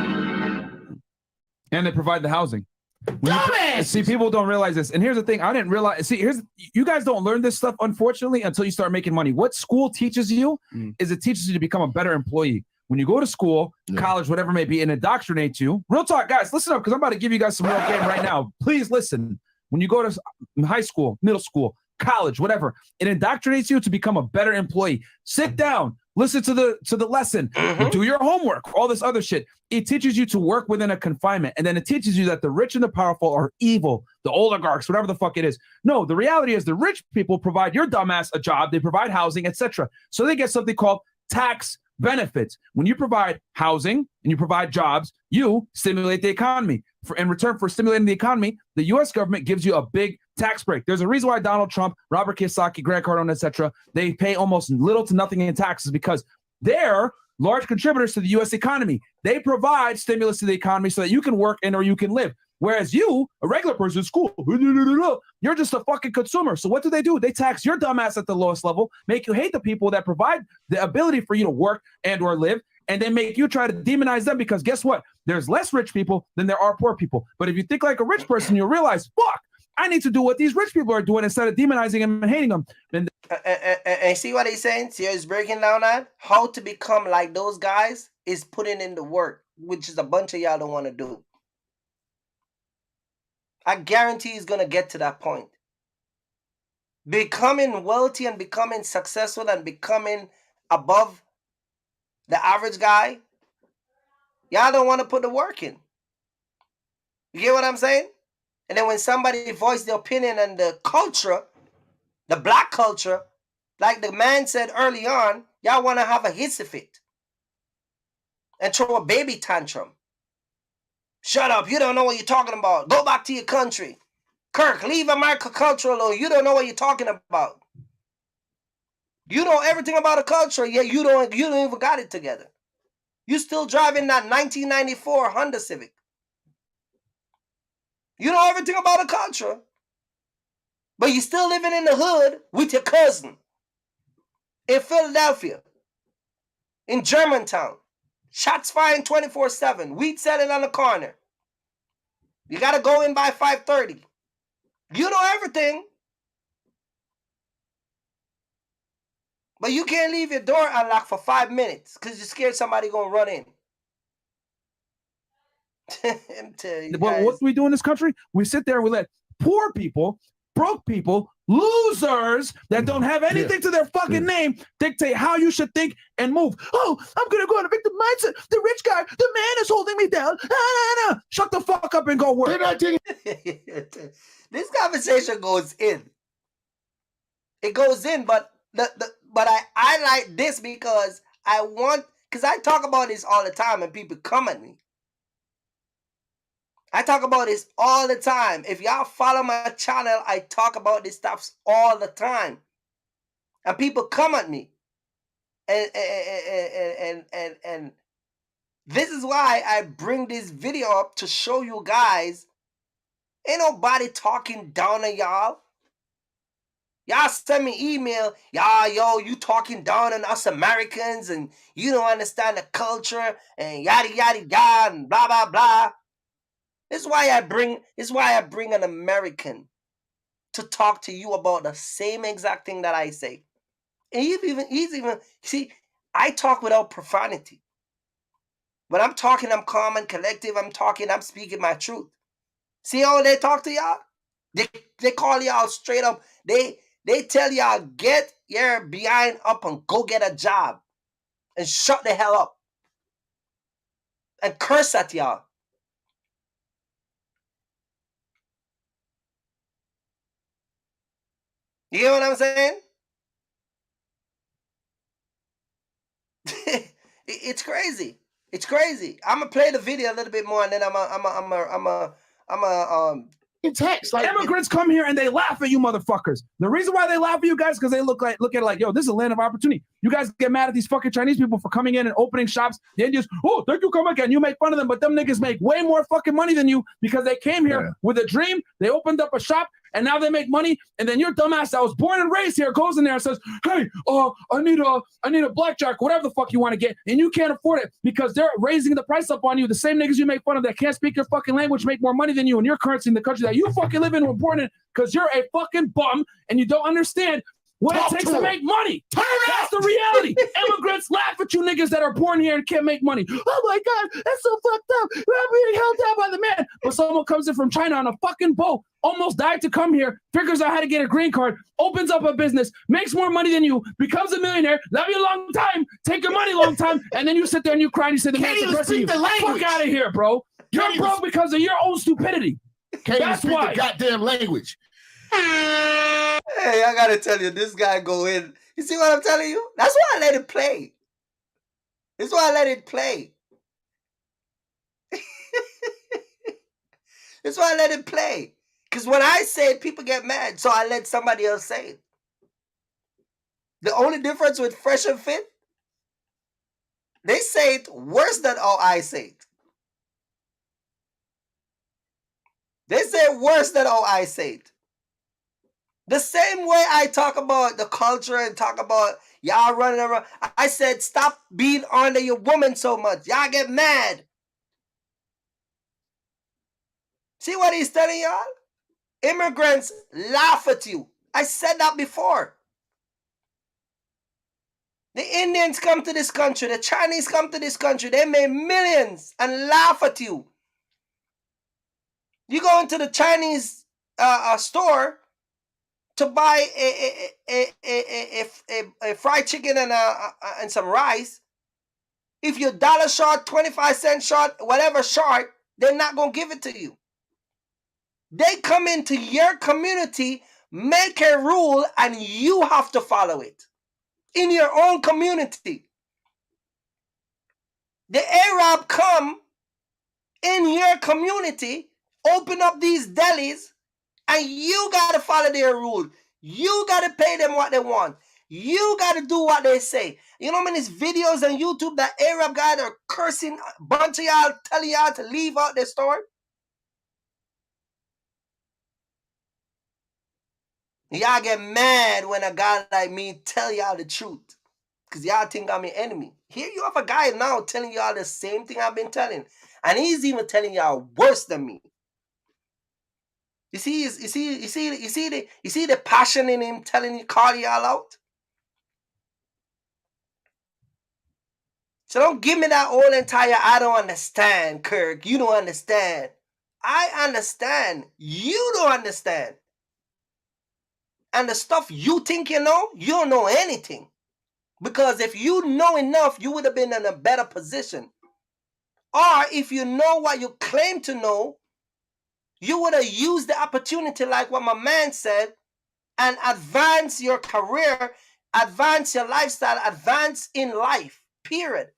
C: And they provide the housing.
B: Dumbass!
C: See, people don't realize this. And here's the thing. I didn't realize. See, you guys don't learn this stuff, unfortunately, until you start making money. What school teaches you is it teaches you to become a better employee. when you go to school, college, whatever it may be, and indoctrinate you. Real talk, guys, listen up, because I'm about to give you guys some real game right now. Please listen. When you go to high school, middle school, college, whatever, it indoctrinates you to become a better employee. Sit down, listen to the lesson, do your homework, all this other shit. It teaches you to work within a confinement, and then it teaches you that the rich and the powerful are evil, the oligarchs, whatever the fuck it is. No, the reality is the rich people provide your dumbass a job, they provide housing, etc. So they get something called tax benefits. When you provide housing and you provide jobs, you stimulate the economy. In return for stimulating the economy, the U.S. government gives you a big tax break. There's a reason why Donald Trump, Robert Kiyosaki, Grant Cardone, etc., they pay almost little to nothing in taxes because they're large contributors to the U.S. economy. They provide stimulus to the economy so that you can work and or you can live. Whereas you, a regular person in school, you're just a fucking consumer. So what do? They tax your dumbass at the lowest level, make you hate the people that provide the ability for you to work and or live, and then make you try to demonize them because guess what? There's less rich people than there are poor people. But if you think like a rich person, you'll realize, fuck, I need to do what these rich people are doing instead of demonizing them and hating them.
A: And see what he's saying? See how he's breaking down that? How to become like those guys is putting in the work, which is a bunch of y'all don't want to do. I guarantee he's going to get to that point. Becoming wealthy and becoming successful and becoming above the average guy, y'all don't want to put the work in. You get what I'm saying? And then when somebody voices their opinion and the culture, the black culture, like the man said early on, y'all want to have a hissy fit and throw a baby tantrum. Shut up, you don't know what you're talking about. Go back to your country. Kirk, leave America culture alone. You don't know what you're talking about. You know everything about a culture, yet you don't even got it together. You still driving that 1994 Honda Civic. You know everything about a culture, but you still living in the hood with your cousin in Philadelphia, in Germantown. Shots firing 24/7. Weed selling on the corner. You got to go in by 5:30. You know everything. But you can't leave your door unlocked for 5 minutes because you're scared somebody going to run in. I'm telling you
C: But what do we do in this country? We sit there and we let poor people, broke people, losers that don't have anything to their fucking name dictate how you should think and move. Oh, I'm going to go on a victim mindset. The rich guy, the man is holding me down. Shut the fuck up and go work.
A: This conversation goes in. It goes in, but I like this because I talk about this all the time and people come at me. I talk about this all the time. If y'all follow my channel, I talk about this stuff all the time. And people come at me. And this is why I bring this video up to show you guys ain't nobody talking down on y'all. Y'all send me email, yo, you talking down on us Americans and you don't understand the culture and yada yada yada and blah blah blah. This is why I bring an American to talk to you about the same exact thing that I say. And he's even see, I talk without profanity. When I'm talking, I'm calm and collective. I'm speaking my truth. See how they talk to y'all? They call y'all straight up. They tell y'all, get your behind up and go get a job. And shut the hell up. And curse at y'all. You get what I'm saying? It's crazy. It's crazy. I'm gonna play the video a little bit more, and then I'm
B: text like
C: immigrants come here and they laugh at you motherfuckers. The reason why they laugh at you guys because they look at it like, yo, this is a land of opportunity. You guys get mad at these fucking Chinese people for coming in and opening shops. The Indians, oh, thank you, come again. You make fun of them, but them niggas make way more fucking money than you because they came here with a dream. They opened up a shop and now they make money. And then your dumbass that was born and raised here goes in there and says, hey, I need a blackjack, whatever the fuck you want to get, and you can't afford it because they're raising the price up on you. The same niggas you make fun of that can't speak your fucking language make more money than you, and your currency in the country that you fucking live in were born in because you're a fucking bum and you don't understand what
B: Talk
C: it takes
B: to
C: to
B: him.
C: make money.
B: Turn
C: That's
B: out.
C: the reality. Immigrants laugh at you niggas that are born here and can't make money. Oh my God, that's so fucked up. I'm being held down by the man. But someone comes in from China on a fucking boat, almost died to come here, figures out how to get a green card, opens up a business, makes more money than you, becomes a millionaire, love you a long time, take your money a long time, and then you sit there and you cry and you say the
B: Can't
C: man's
B: even
C: oppressing you.
B: speak the language.
C: Fuck out of here, bro. You're
B: Can't even
C: broke because of your own stupidity.
B: Can't even
C: That's
B: speak
C: why.
B: the goddamn language.
A: Hey, I gotta tell you, this guy go in. You see what I'm telling you? That's why I let it play. That's why I let it play. That's why I let it play. Because when I say it, people get mad. So I let somebody else say it. The only difference with Fresh and Fit, they say it worse than how I say it. They say it worse than how I say it. The same way I talk about the culture and talk about y'all running around. I said, stop being under your woman so much. Y'all get mad. See what he's telling y'all? Immigrants laugh at you. I said that before. The Indians come to this country. The Chinese come to this country. They make millions and laugh at you. You go into the Chinese store to buy a fried chicken and some rice. If you're dollar short, 25 cents short, whatever short, they're not going to give it to you. They come into your community, make a rule, and you have to follow it. In your own community. The Arab come in your community, open up these delis, and you got to follow their rule. You got to pay them what they want. You got to do what they say. You know how many videos on YouTube that Arab guys are cursing a bunch of y'all, telling y'all to leave out their store? Y'all get mad when a guy like me tell y'all the truth. Because y'all think I'm your enemy. Here you have a guy now telling y'all the same thing I've been telling. And he's even telling y'all worse than me. You see the passion in him telling you, call y'all out? So don't give me that whole entire I don't understand, Kirk. You don't understand. I understand. You don't understand. And the stuff you think you know, you don't know anything. Because if you know enough, you would have been in a better position. Or if you know what you claim to know, you would have used the opportunity like what my man said and advance your career, advance your lifestyle, advance in life, period.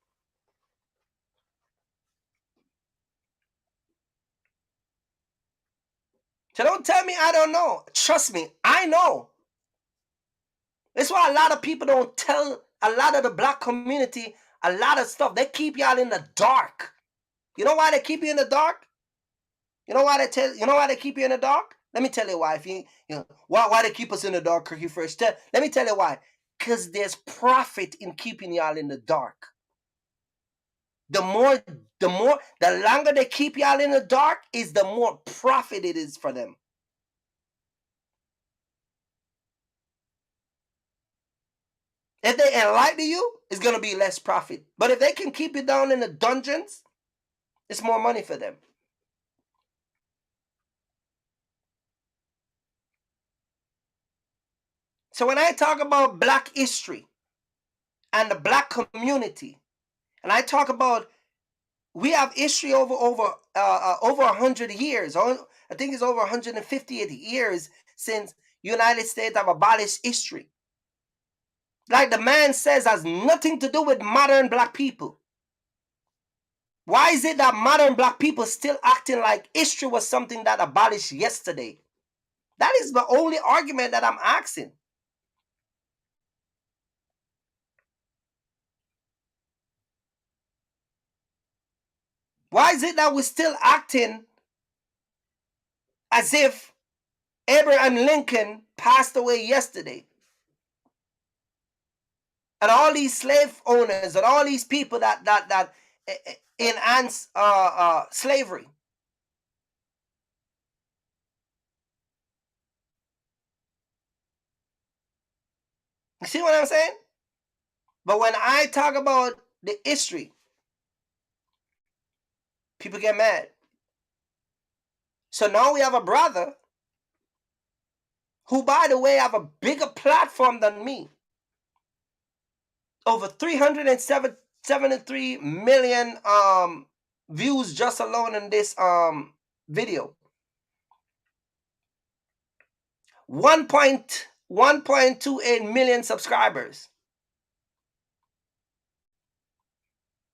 A: So don't tell me I don't know. Trust me, I know. That's why a lot of people don't tell a lot of the black community a lot of stuff. They keep y'all in the dark. You know why they keep you in the dark? You know why they keep you in the dark? Let me tell you why. If you know why they keep us in the dark, Kirky Fresh. Let me tell you why. Because there's profit in keeping y'all in the dark. The longer they keep y'all in the dark, is the more profit it is for them. If they enlighten you, it's going to be less profit. But if they can keep you down in the dungeons, it's more money for them. So when I talk about black history and the black community, and I talk about we have history over 100 years. I think it's over 158 years since United States have abolished history. Like the man says, has nothing to do with modern black people. Why is it that modern black people still acting like history was something that abolished yesterday? That is the only argument that I'm asking. Why is it that we're still acting as if Abraham Lincoln passed away yesterday? And all these slave owners and all these people that enhance slavery. You see what I'm saying? But when I talk about the history, people get mad. So now we have a brother who, by the way, have a bigger platform than me. Over 373 million views just alone in this video. 1.28 million subscribers.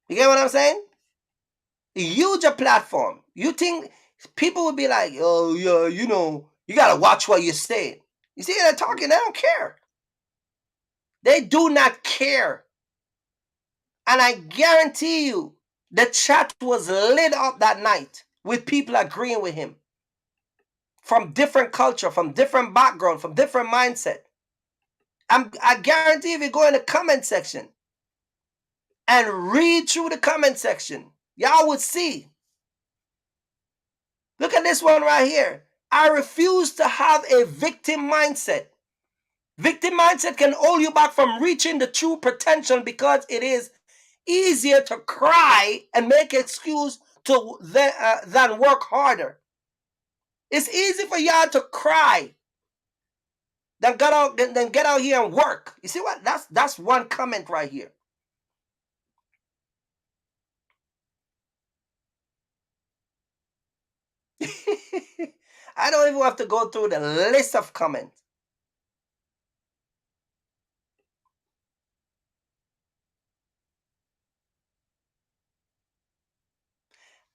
A: You get what I'm saying? A huge platform. You think people would be like, oh yeah, you know, you gotta watch what you say. You see, they're talking, they don't care. They do not care. And I guarantee you, the chat was lit up that night with people agreeing with him. From different culture, from different background, from different mindset. I guarantee if you go in the comment section and read through the comment section, y'all would see. Look at this one right here. I refuse to have a victim mindset. Victim mindset can hold you back from reaching the true potential because it is easier to cry and make excuse than work harder. It's easy for y'all to cry than get out here and work. You see what? That's one comment right here. I don't even have to go through the list of comments.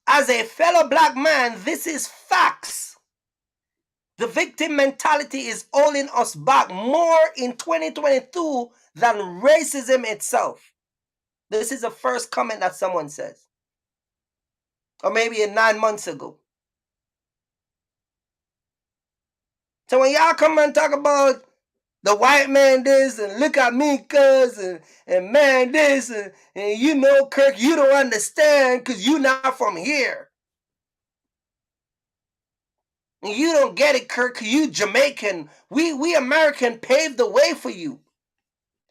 A: As a fellow black man, this is facts. The victim mentality is holding us back more in 2022 than racism itself. This is the first comment that someone says. Or maybe 9 months ago. So when y'all come and talk about the white man this and look at me cuz and man this and you know, Kirk, you don't understand because you're not from here. And you don't get it, Kirk, you Jamaican. We American paved the way for you.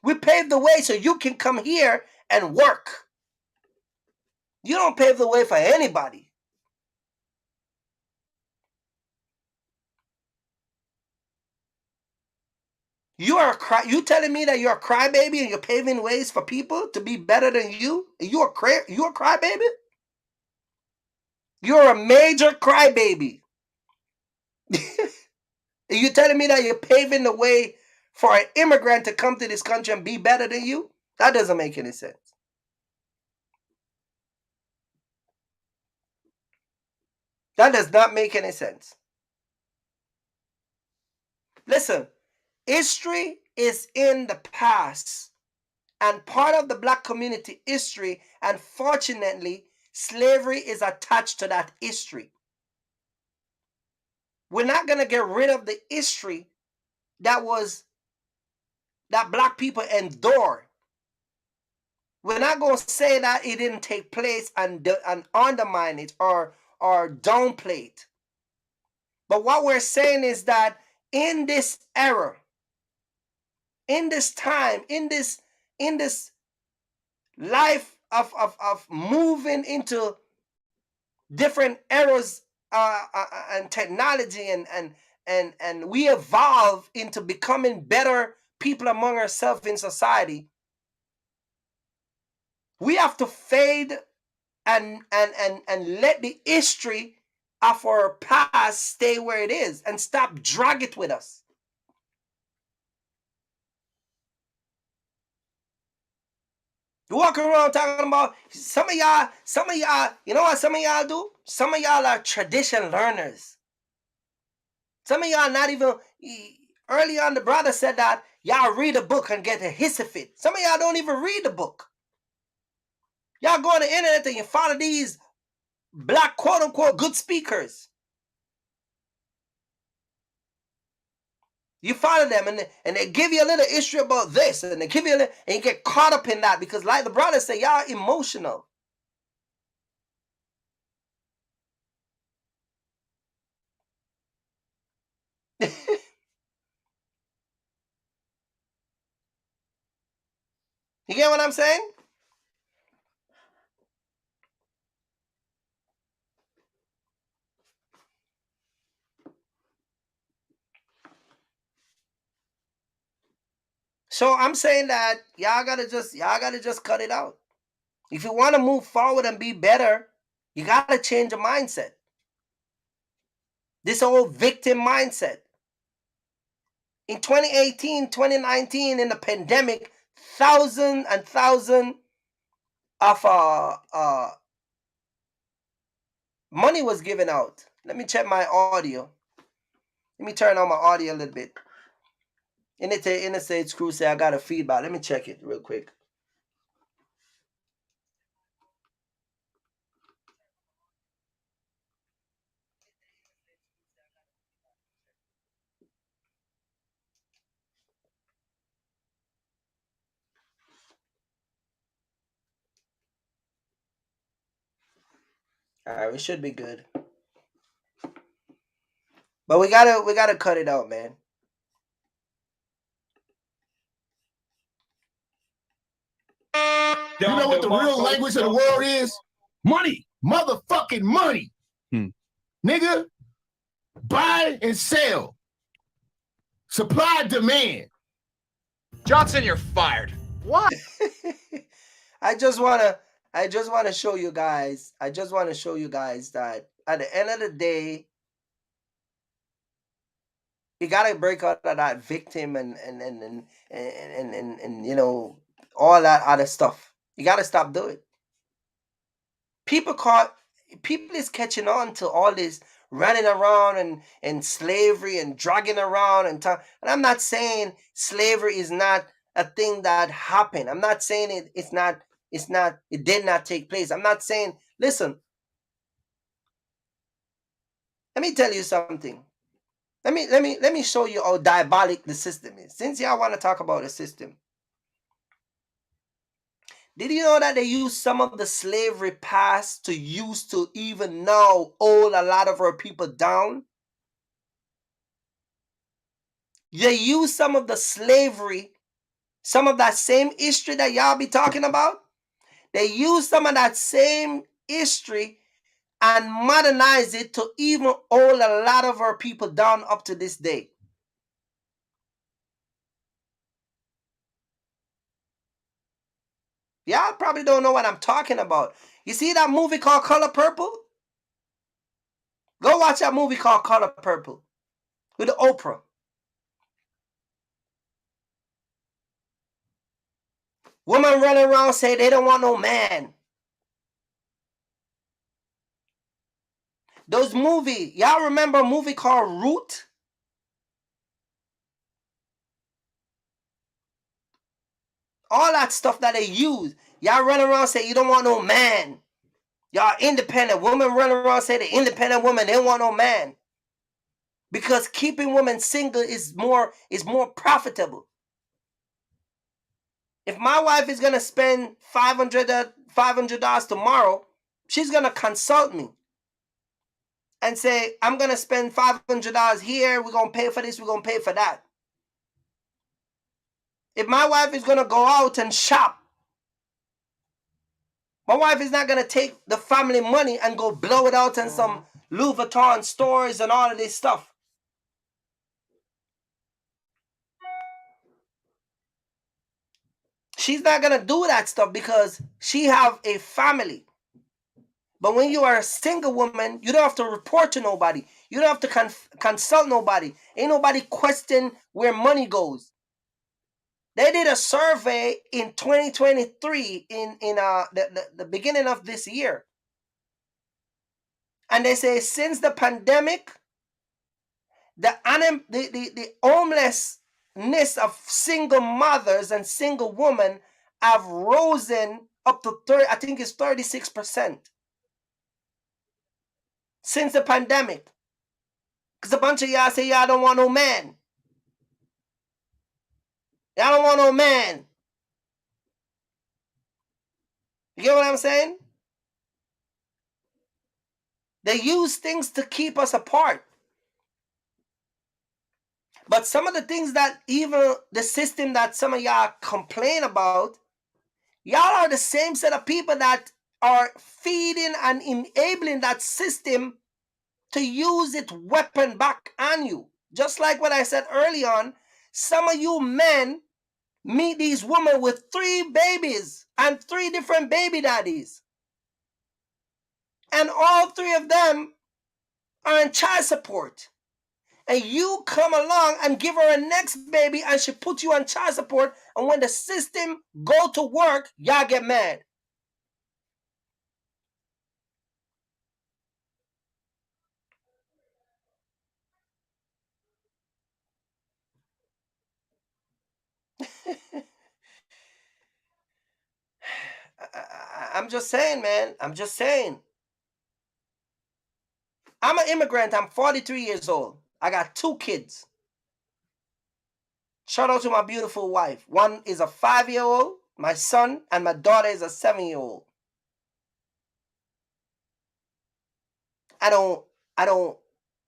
A: We paved the way so you can come here and work. You don't pave the way for anybody. You telling me that you're a crybaby and you're paving ways for people to be better than you? You're a crybaby? You're a major crybaby. You telling me that you're paving the way for an immigrant to come to this country and be better than you? That doesn't make any sense. That does not make any sense. Listen, history is in the past, and part of the black community history, and fortunately, slavery is attached to that history. We're not going to get rid of the history that black people endure. We're not going to say that it didn't take place and undermine it or downplay it. But what we're saying is that in this era, in this time, in this life of moving into different eras and technology and we evolve into becoming better people among ourselves in society, we have to fade and let the history of our past stay where it is and stop drag it with us. You walk around talking about some of y'all, you know what some of y'all do? Some of y'all are tradition learners. Some of y'all not even, early on the brother said that y'all read a book and get a hiss of it. Some of y'all don't even read the book. Y'all go on the internet and you follow these black quote unquote good speakers. You follow them and they give you a little history about this and they give you a little, and you get caught up in that because like the brother said, y'all emotional. You get what I'm saying? So I'm saying that y'all gotta just cut it out. If you want to move forward and be better, you gotta change your mindset. This whole victim mindset. In 2018, 2019, in the pandemic, thousands and thousands of money was given out. Let me check my audio. Let me turn on my audio a little bit. In the States Crusade, I got a feedback. Let me check it real quick. All right, we should be good. But we gotta cut it out, man.
B: You know what the real language of the world is?
C: Money.
B: Motherfucking money. Nigga, buy and sell. Supply, demand.
F: Johnson, you're fired. What?
A: I just wanna show you guys. I just want to show you guys that at the end of the day, you gotta break out of that victim and you know, all that other stuff. You gotta stop doing it. People is catching on to all this running around and slavery and dragging around and I'm not saying slavery is not a thing that happened. I'm not saying it did not take place. I'm not saying, listen, let me tell you something. Let me show you how diabolic the system is. Since y'all want to talk about the system. Did you know that they use some of the slavery past to use to even now hold a lot of our people down? They use some of the slavery, some of that same history that y'all be talking about. They use some of that same history and modernize it to even hold a lot of our people down up to this day. Y'all probably don't know what I'm talking about. You see that movie called Color Purple? Go watch that movie called Color Purple with Oprah. Women running around say they don't want no man. Those movies, y'all remember a movie called Root? All that stuff that they use. Y'all run around say you don't want no man. Y'all independent. Women run around say the independent woman, they don't want no man. Because keeping women single is more profitable. If my wife is gonna spend $500 tomorrow, she's gonna consult me and say, I'm gonna spend $500 here, we're gonna pay for this, we're gonna pay for that. If my wife is gonna go out and shop, my wife is not gonna take the family money and go blow it out in some Louis Vuitton stores and all of this stuff. She's not gonna do that stuff because she have a family. But when you are a single woman, you don't have to report to nobody. You don't have to consult nobody. Ain't nobody question where money goes. They did a survey in 2023 in the beginning of this year. And they say since the pandemic, the homelessness of single mothers and single women have risen up to 36%. Since the pandemic. Because a bunch of y'all say y'all don't want no man. Y'all don't want no man. You get what I'm saying? They use things to keep us apart. But some of the things that even the system that some of y'all complain about, Y'all are the same set of people that are feeding and enabling that system to use its weapon back on you. Just like what I said early on, some of you men meet these women with 3 babies and 3 different baby daddies. And all 3 of them are on child support. And you come along and give her a next baby and she put you on child support. And when the system go to work, y'all get mad. I'm just saying, man. I'm just saying. I'm an immigrant. I'm 43 years old. I got 2 kids. Shout out to my beautiful wife. One is a 5-year-old, my son, and my daughter is a 7-year-old. I don't,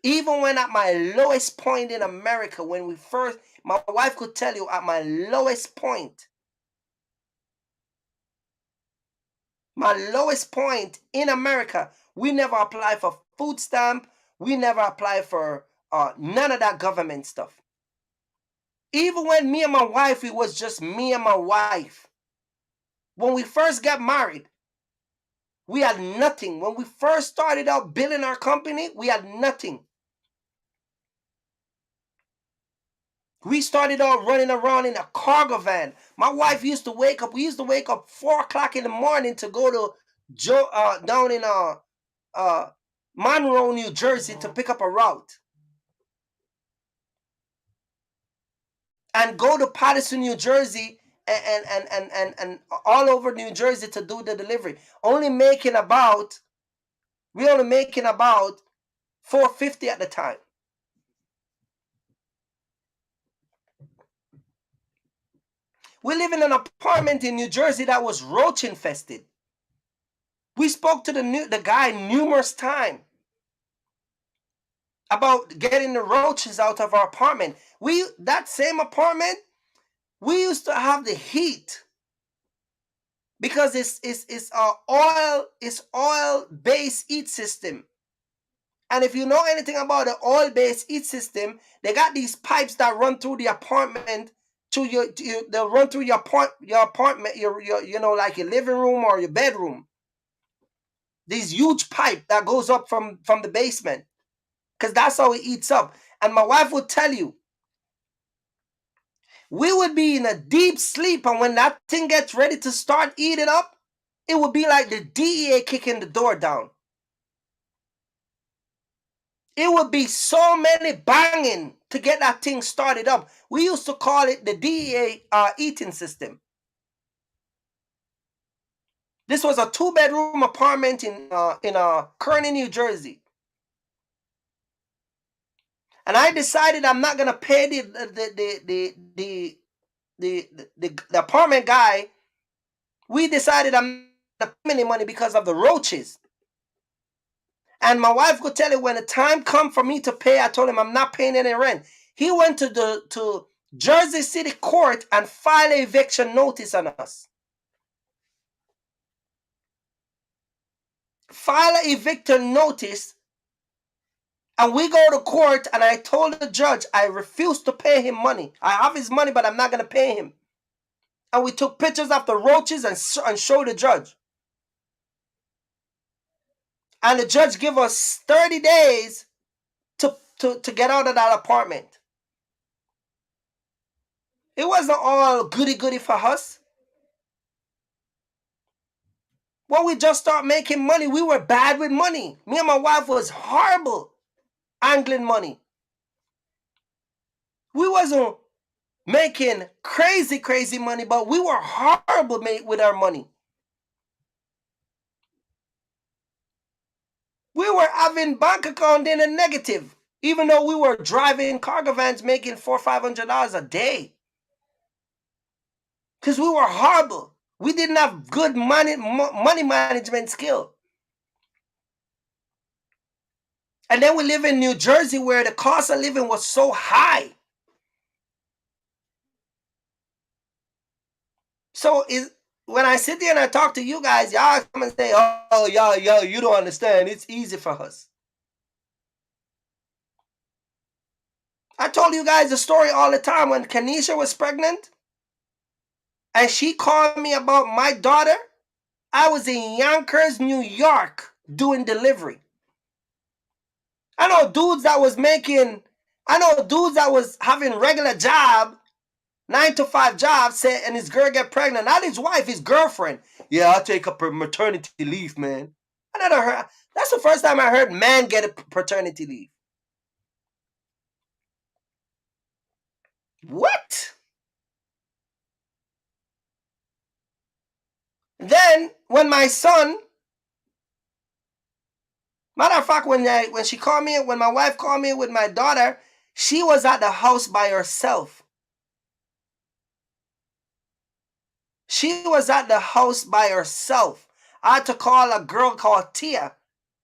A: even when at my lowest point in America, when we first, my wife could tell you at my lowest point in America, we never applied for food stamp. We never applied for none of that government stuff. Even when me and my wife, it was just me and my wife. When we first got married, we had nothing. When we first started out building our company, we had nothing. We started out running around in a cargo van. My wife used to wake up. We used to wake up 4 o'clock in the morning to go to down in Monroe, New Jersey, to pick up a route, and go to Patterson, New Jersey, and all over New Jersey to do the delivery. We only making about $450 at the time. We live in an apartment in New Jersey that was roach infested. We spoke to the guy numerous times about getting the roaches out of our apartment. That same apartment, we used to have the heat because it's oil-based heat system. And if you know anything about the oil-based heat system, they got these pipes that run through the apartment they'll run through your apartment, like your living room or your bedroom. These huge pipe that goes up from the basement, because that's how it eats up. And my wife would tell you, we would be in a deep sleep, and when that thing gets ready to start eating up, it would be like the DEA kicking the door down. It would be so many banging to get that thing started up. We used to call it the DEA eating system. This was a 2-bedroom apartment in Kearney, New Jersey. And I decided I'm not gonna pay the apartment guy. We decided I'm not paying any money because of the roaches. And my wife could tell you, when the time come for me to pay, I told him I'm not paying any rent. He went to Jersey City court and filed an eviction notice on us. File an eviction notice, and we go to court, and I told the judge I refuse to pay him money. I have his money, but I'm not going to pay him. And we took pictures of the roaches and showed the judge. And the judge gave us 30 days to get out of that apartment. It wasn't all goody-goody for us. When we just started making money, we were bad with money. Me and my wife was horrible angling money. We wasn't making crazy money, but we were horrible with our money. We were having bank account in a negative, even though we were driving cargo vans making $400 or $500 a day. Because we were horrible. We didn't have good money management skill. And then we live in New Jersey, where the cost of living was so high. So when I sit there and I talk to you guys, y'all come and say, oh, y'all, you don't understand. It's easy for us. I told you guys the story all the time when Kanisha was pregnant and she called me about my daughter. I was in Yonkers, New York doing delivery. I know dudes that was having regular job, 9-to-5 job, say, and his girl get pregnant. Not his wife, his girlfriend. Yeah, I'll take a maternity leave, man. I never heard. That's the first time I heard man get a paternity leave. What? Then when my son, matter of fact, when she called me, when my wife called me with my daughter, she was at the house by herself. She was at the house by herself. I had to call a girl called Tia.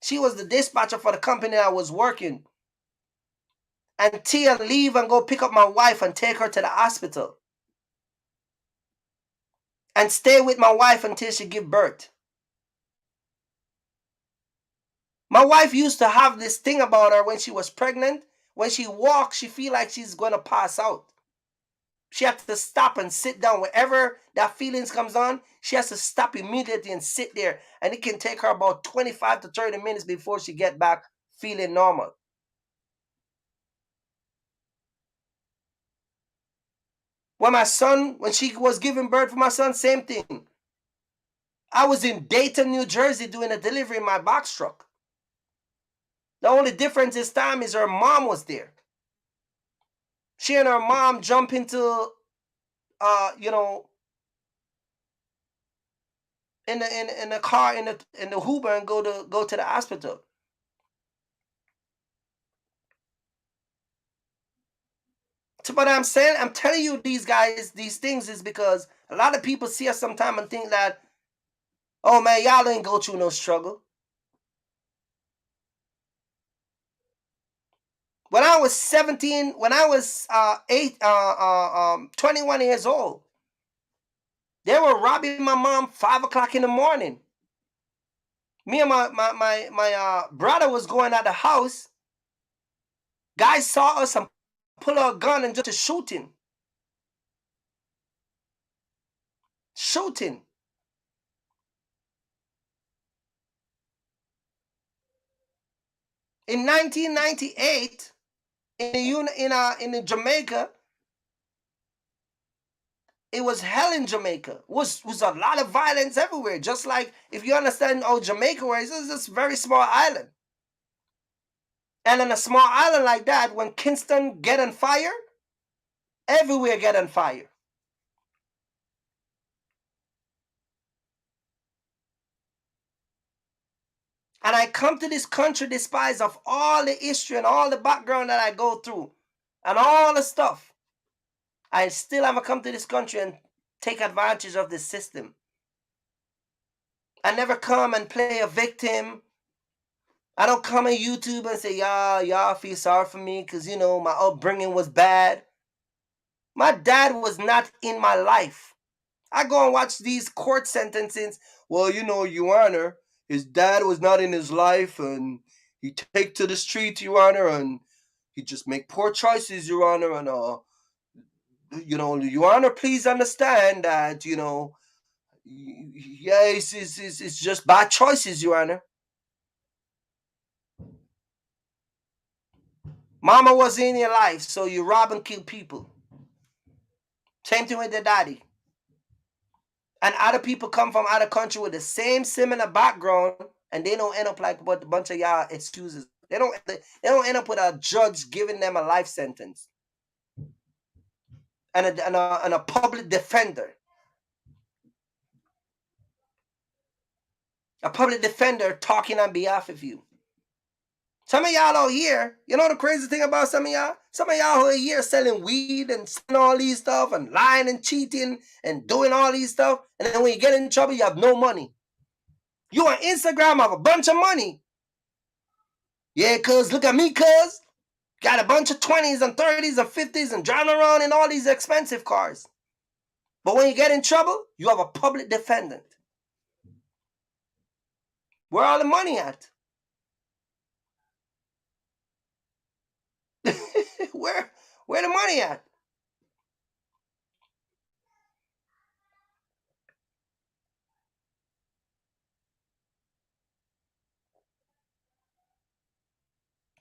A: She was the dispatcher for the company I was working. And Tia leave and go pick up my wife and take her to the hospital. And stay with my wife until she give birth. My wife used to have this thing about her when she was pregnant. When she walks, she feel like she's going to pass out. She has to stop and sit down. Wherever that feelings comes on, she has to stop immediately and sit there. And it can take her about 25 to 30 minutes before she get back feeling normal. When she was giving birth for my son, same thing. I was in Dayton, New Jersey doing a delivery in my box truck. The only difference this time is her mom was there. She and her mom jump into, in the car in the Uber and go to the hospital. So, but I'm telling you these things is because a lot of people see us sometimes and think that, oh man, y'all ain't go through no struggle. When I was 17, when I was 21 years old, they were robbing my mom 5 o'clock in the morning. Me and my brother was going at the house. Guys saw us and pull out a gun and just shooting. Shooting. In 1998, in Jamaica, it was hell in Jamaica. Was a lot of violence everywhere. Just like, if you understand how Jamaica was, it's this very small island. And in a small island like that, when Kingston get on fire, everywhere get on fire. And I come to this country despite of all the history and all the background that I go through and all the stuff. I still haven't come to this country and take advantage of this system. I never come and play a victim. I don't come on YouTube and say, y'all feel sorry for me because, my upbringing was bad. My dad was not in my life. I go and watch these court sentences. Well, Your Honor, his dad was not in his life and he take to the street, Your Honor, and he just make poor choices, Your Honor, and Your Honor, please understand that, it's just bad choices, Your Honor. Mama was in your life, so you rob and kill people. Same thing with the daddy. And other people come from other country with the same similar background, and they don't end up like what a bunch of y'all excuses. They don't end up with a judge giving them a life sentence and a public defender. A public defender talking on behalf of you. Some of y'all out here, you know the crazy thing about some of y'all? Some of y'all who are here selling weed and selling all these stuff and lying and cheating and doing all these stuff. And then when you get in trouble, you have no money. You on Instagram have a bunch of money. Yeah, cuz, look at me, cuz. Got a bunch of 20s and 30s and 50s and driving around in all these expensive cars. But when you get in trouble, you have a public defendant. Where all the money at? Where the money at?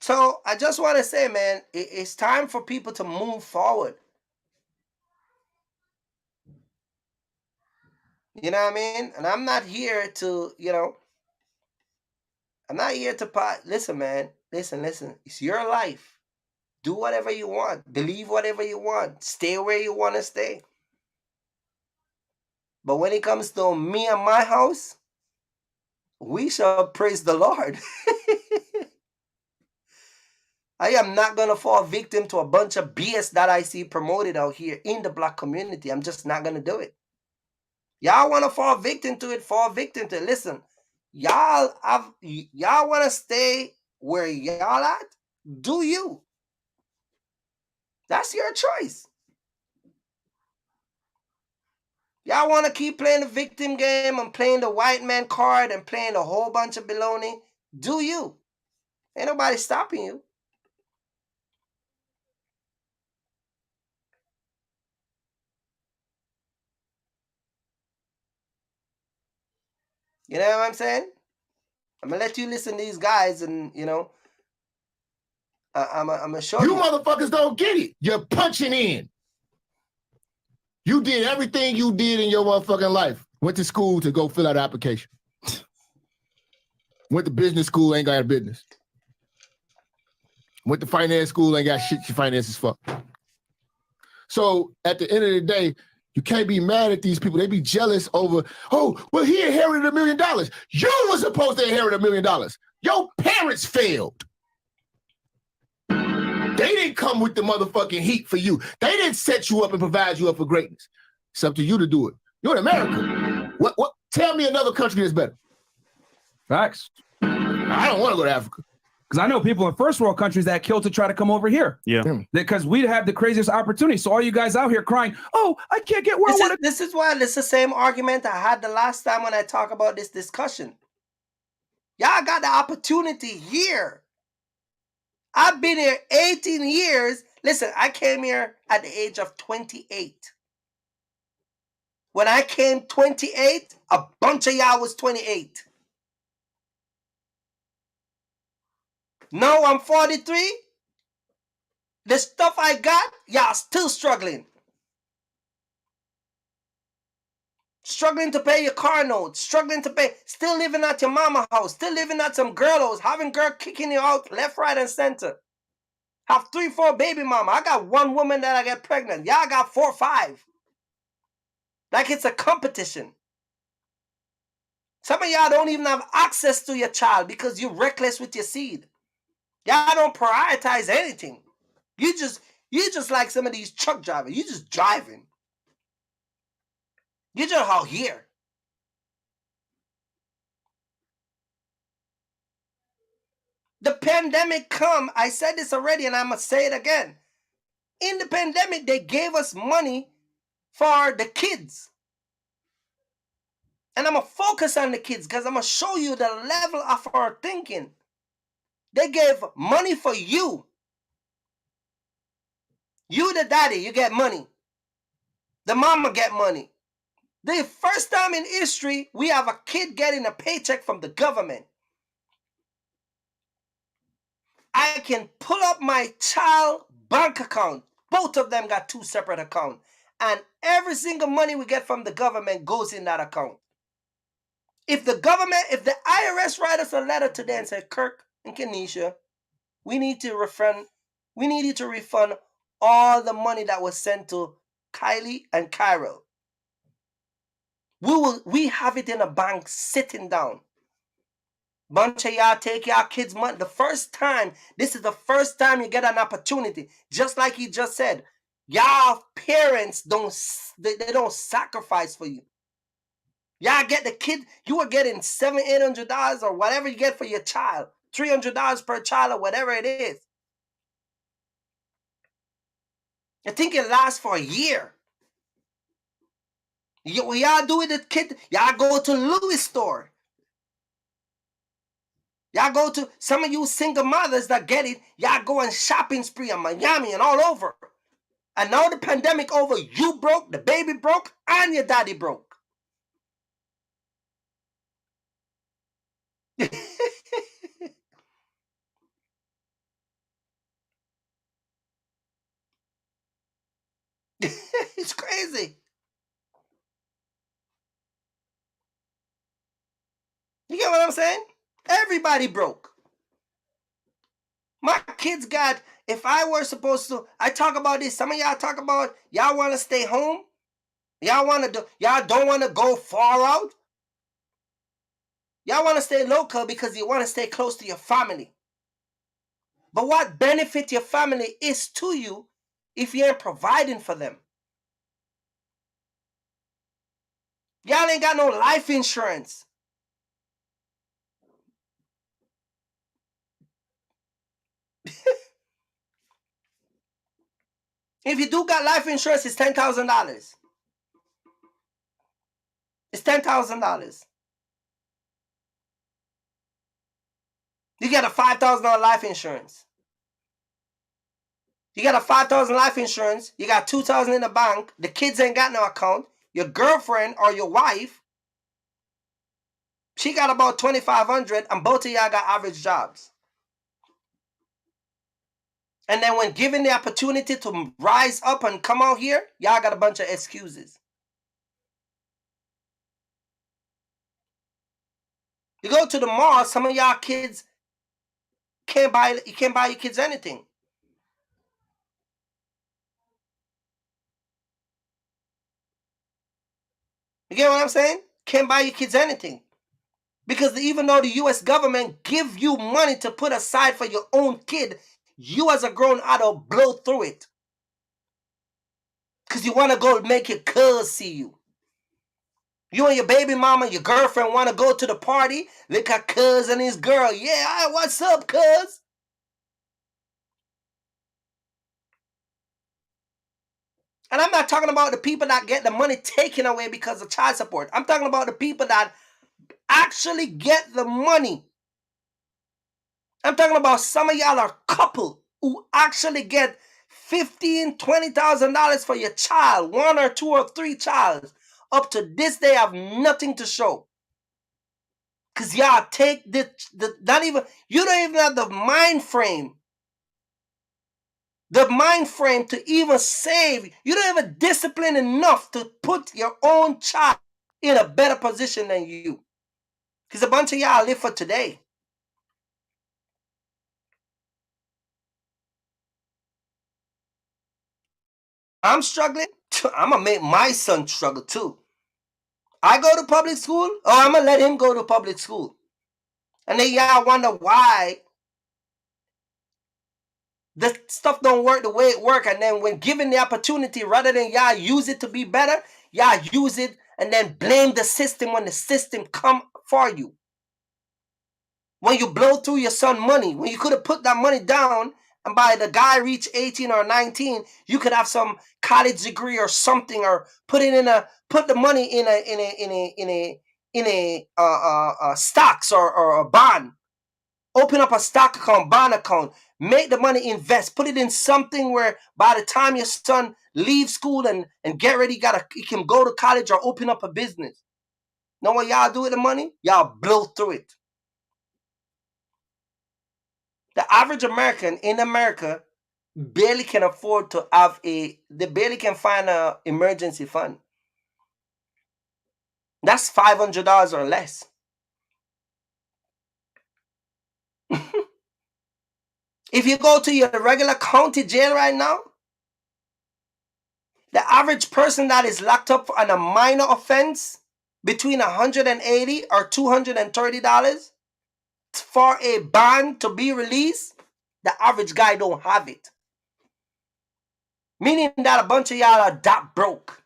A: So I just want to say, man, it's time for people to move forward. You know what I mean? And I'm not here to, I'm not here to listen, man. Listen. It's your life. Do whatever you want. Believe whatever you want. Stay where you want to stay. But when it comes to me and my house, we shall praise the Lord. I am not going to fall victim to a bunch of BS that I see promoted out here in the Black community. I'm just not going to do it. Y'all want to fall victim to it, fall victim to it. Listen, y'all want to stay where y'all at? Do you? That's your choice. Y'all want to keep playing the victim game and playing the white man card and playing a whole bunch of baloney? Do you? Ain't nobody stopping you. You know what I'm saying? I'm going to let you listen to these guys and, I'm going to show you.
B: You motherfuckers don't get it. You're punching in. You did everything you did in your motherfucking life. Went to school to go fill out an application. Went to business school, ain't got a business. Went to finance school, ain't got shit, your finances fucked. So at the end of the day, you can't be mad at these people. They be jealous over, oh, well, he inherited $1 million. You were supposed to inherit $1 million. Your parents failed. They didn't come with the motherfucking heat for you. They didn't set you up and provide you up for greatness. It's up to you to do it. You're in America. What? Tell me another country that's better.
C: Facts.
B: I don't want to go to Africa.
C: Because I know people in first world countries that kill to try to come over here.
D: Yeah.
C: Because we have the craziest opportunity. So all you guys out here crying, oh, I can't get where I want to.
A: This is why this is the same argument I had the last time when I talk about this discussion. Y'all got the opportunity here. I've been here 18 years. Listen, I came here at the age of 28. When I came 28, a bunch of y'all was 28. Now I'm 43. The stuff I got, y'all still struggling. Struggling to pay your car notes, struggling to pay, still living at your mama house, still living at some girl house, having girl kicking you out left, right, and center. Have 3, 4 baby mama. I got one woman that I get pregnant. Y'all got 4, 5. Like it's a competition. Some of y'all don't even have access to your child because you're reckless with your seed. Y'all don't prioritize anything. You just like some of these truck drivers. You just driving. You just out here. The pandemic come. I said this already and I'm going to say it again. In the pandemic, they gave us money for the kids. And I'm going to focus on the kids because I'm going to show you the level of our thinking. They gave money for you. You, the daddy, you get money. The mama get money. The first time in history, we have a kid getting a paycheck from the government. I can pull up my child bank account. Both of them got 2 separate accounts. And every single money we get from the government goes in that account. If the IRS write us a letter today and say, Kirk and Kenesha, we need you to refund all the money that was sent to Kylie and Kyril. We have it in a bank sitting down. Bunch of y'all take y'all kids' money. This is the first time you get an opportunity. Just like he just said, y'all parents don't sacrifice for you. Y'all get the kid, you are getting $700, $800 or whatever you get for your child. $300 per child or whatever it is. I think it lasts for a year. What y'all do with the kid? Y'all go to Louis store. Y'all go to, some of you single mothers that get it, y'all go on shopping spree in Miami and all over. And now the pandemic over, you broke, the baby broke, and your daddy broke. It's crazy. You get what I'm saying? Everybody broke. My kids got, if I were supposed to, I talk about this, some of y'all talk about, y'all want to stay home? Y'all don't want to go far out? Y'all want to stay local because you want to stay close to your family. But what benefit your family is to you if you ain't providing for them? Y'all ain't got no life insurance. If you do got life insurance, it's $10,000. It's $10,000. You get a $5,000 life insurance. You got a $5,000 life insurance. You got $2,000 in the bank. The kids ain't got no account. Your girlfriend or your wife, she got about $2,500, and both of y'all got average jobs. And then when given the opportunity to rise up and come out here, y'all got a bunch of excuses. You go to the mall, some of y'all kids you can't buy your kids anything. You get what I'm saying? Can't buy your kids anything. Because even though the US government give you money to put aside for your own kid, you as a grown adult blow through it. Because you want to go make your cuz see you. You and your baby mama, your girlfriend want to go to the party. Look at cuz and his girl. Yeah, what's up, cuz? And I'm not talking about the people that get the money taken away because of child support. I'm talking about the people that actually get the money. I'm talking about some of y'all are couple who actually get $15,000, $20,000 for your child, 1 or 2 or 3 child. Up to this day, have nothing to show. Because y'all take not even, you don't even have the mind frame. The mind frame to even save. You don't have a discipline enough to put your own child in a better position than you. Because a bunch of y'all live for today. I'm struggling. I'm going to make my son struggle too. I go to public school, or I'm going to let him go to public school. And then y'all wonder why the stuff don't work the way it work. And then when given the opportunity, rather than y'all use it to be better, y'all use it and then blame the system when the system come for you. When you blow through your son money, when you could have put that money down, and by the guy reach 18 or 19, you could have some college degree or something, or put the money in a stocks or a bond. Open up a stock account, bond account, make the money invest, put it in something where by the time your son leaves school and get ready, he can go to college or open up a business. Know what y'all do with the money? Y'all blow through it. The average American in America barely can afford to have they barely can find an emergency fund. That's $500 or less. If you go to your regular county jail right now, the average person that is locked up on a minor offense between $180 or $230 for a bond to be released, the average guy don't have it. Meaning that a bunch of y'all are that broke.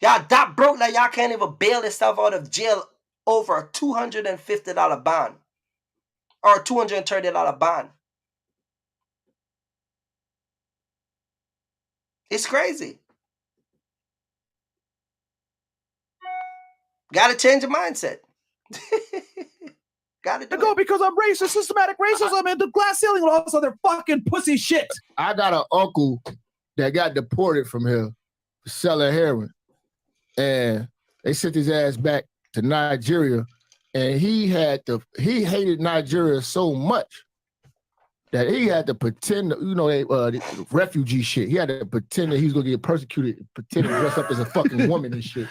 A: Y'all that broke that y'all can't even bail yourself out of jail over a $250 bond or a $230 bond. It's crazy. Gotta change your mindset. Gotta do
C: To go
A: it.
C: because I'm racist, systematic racism, and the glass ceiling and all this other fucking pussy shit.
B: I got an uncle that got deported from here for selling heroin. And they sent his ass back to Nigeria. And he hated Nigeria so much that he had to pretend, the refugee shit. He had to pretend that he was gonna get persecuted, pretend to dress up as a fucking woman and shit.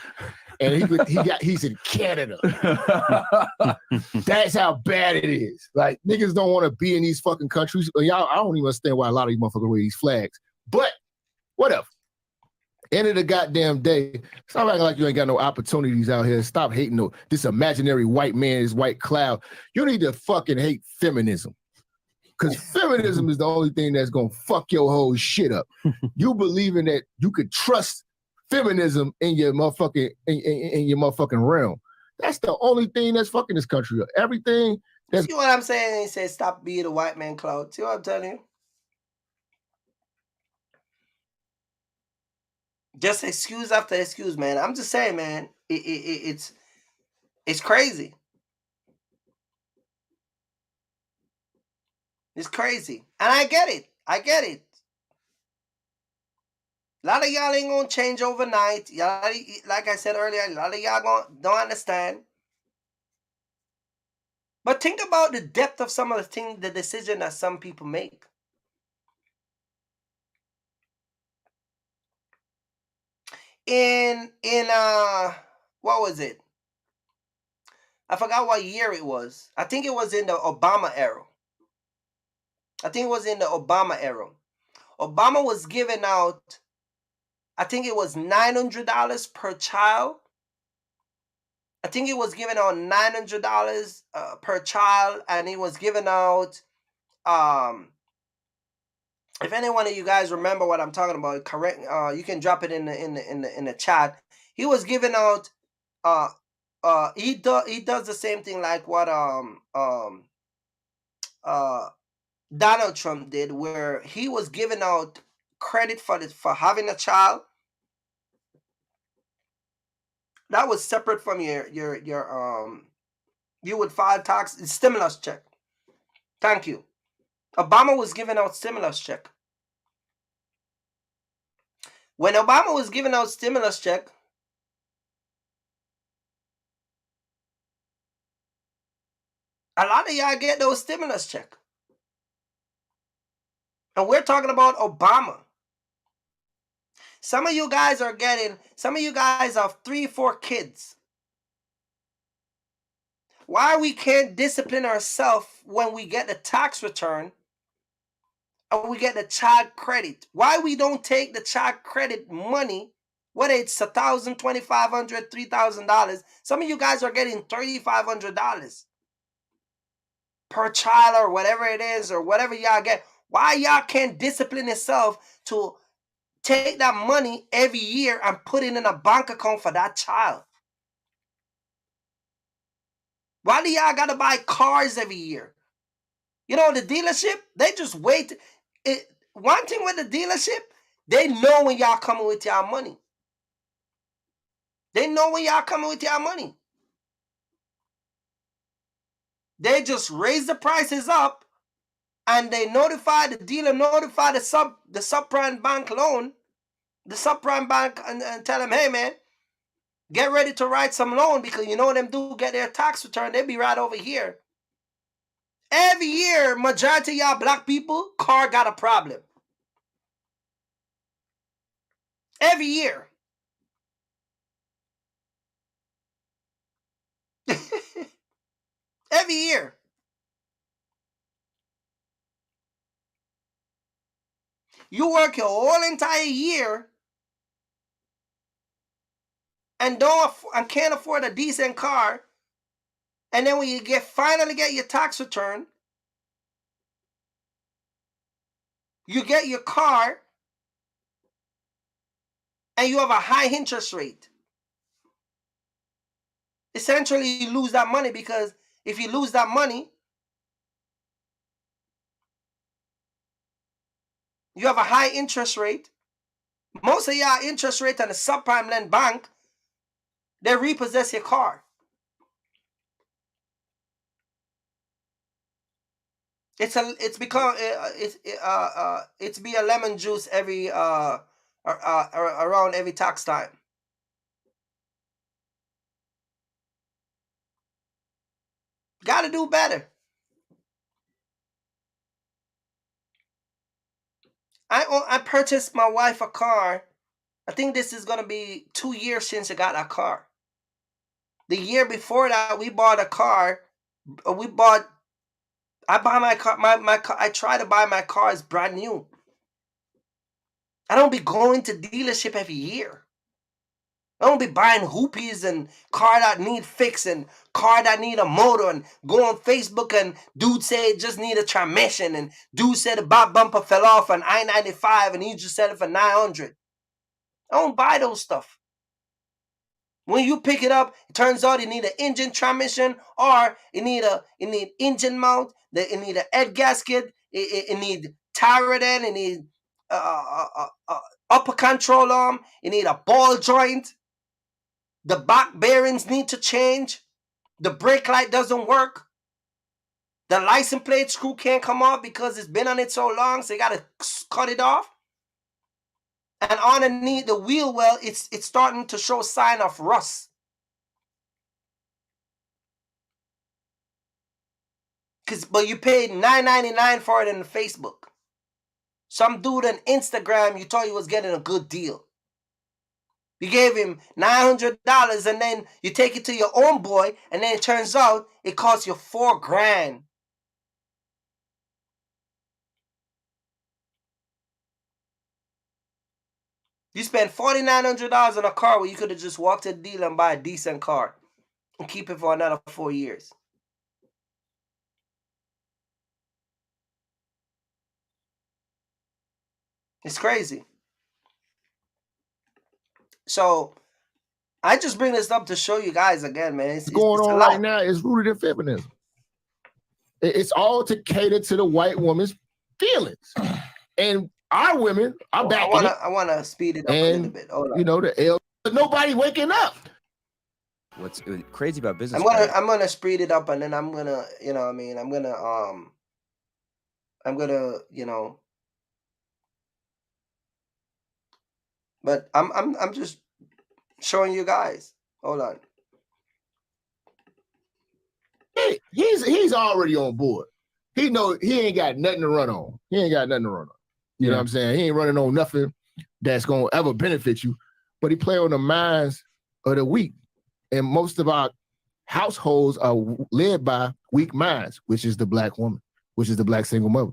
B: And he's in Canada. That's how bad it is. Like, niggas don't want to be in these fucking countries. Y'all, I don't even understand why a lot of you motherfuckers wear these flags. But whatever. End of the goddamn day. Stop acting like you ain't got no opportunities out here. Stop hating this imaginary white man, this white cloud. You need to fucking hate feminism. Because feminism is the only thing that's gonna fuck your whole shit up. You believing that you could trust feminism in your motherfucking in your motherfucking realm. That's the only thing that's fucking this country up. Everything that's
A: See what I'm saying? He said, stop being a white man cloud. See what I'm telling you? Just excuse after excuse, man. I'm just saying, man. It's crazy. It's crazy. And I get it. I get it. A lot of y'all ain't gonna change overnight. Y'all, like I said earlier, a lot of y'all don't understand. But think about the depth of some of the decision that some people make. In what was it? I forgot what year it was. I think it was in the Obama era. Obama was giving out, I think it was $900 per child. I think he was giving out $900 per child, and he was giving out, if any one of you guys remember what I'm talking about, correct? You can drop it in the chat. He was giving out. He does the same thing like what Donald Trump did, where he was giving out credit for having a child. That was separate from your you would file tax stimulus check. Thank you. Obama was giving out stimulus check. When Obama was giving out stimulus check, a lot of y'all get those stimulus check. And we're talking about Obama. Some of you guys have 3-4 kids. Why we can't discipline ourselves when we get the tax return and we get the child credit? Why we don't take the child credit money, whether it's $1,000, $2,500, $3,000? Some of you guys are getting $3,500 per child or whatever it is, or whatever y'all get. Why y'all can't discipline yourself to take that money every year and put it in a bank account for that child? Why do y'all gotta buy cars every year? You know, the dealership, they just wait. One thing with the dealership, they know when y'all coming with y'all money. They know when y'all coming with y'all money. They just raise the prices up, and they notify the dealer, notify the subprime bank loan, the subprime bank, and tell them, hey man, get ready to write some loan, because you know them do get their tax return. They be right over here. Every year, majority of y'all black people, car got a problem. Every year. Every year. You work your whole entire year and can't afford a decent car, and then when you finally get your tax return, you get your car and you have a high interest rate. Essentially, you lose that money, because if you lose that money, you have a high interest rate. Most of y'all interest rate on the subprime lend bank, they repossess your car. It's be a lemon juice every around every tax time. Got to do better. I purchased my wife a car. I think this is gonna be 2 years since I got a car. The year before that, we bought a car. I buy my car. My car. I try to buy my cars brand new. I don't be going to dealership every year. I don't be buying hoopies and car that need fix and car that need a motor and go on Facebook and dude say it just need a transmission and dude said the back bumper fell off on I-95 and he just sell it for 900. I don't buy those stuff. When you pick it up, it turns out you need an engine transmission or you need engine mount, it need a head gasket, it need tire-red-end, it need upper control arm, you need a ball joint. The back bearings need to change. The brake light doesn't work. The license plate screw can't come off because it's been on it so long, so you gotta cut it off. And underneath the wheel well, it's starting to show sign of rust. But you paid $9.99 for it in Facebook. Some dude on Instagram, you thought he was getting a good deal. You gave him $900 and then you take it to your own boy and then it turns out it costs you $4,000. You spent $4,900 on a car where you could have just walked to the dealer and buy a decent car and keep it for another 4 years. It's crazy. So I just bring this up to show you guys again, man.
B: What's going on right now is rooted in feminism. It's all to cater to the white woman's feelings. And our women are back.
A: I want to speed it up a little bit. Hold on.
B: You know, but nobody waking up.
G: What's crazy about business?
A: I'm gonna speed it up, and then I'm gonna, you know what I mean, I'm gonna, you know, but I'm just showing you guys. Hold on.
B: He's already on board. He know he ain't got nothing to run on. You know what I'm saying? He ain't running on nothing that's gonna ever benefit you. But he play on the minds of the weak. And most of our households are led by weak minds, which is the black woman, which is the black single mother.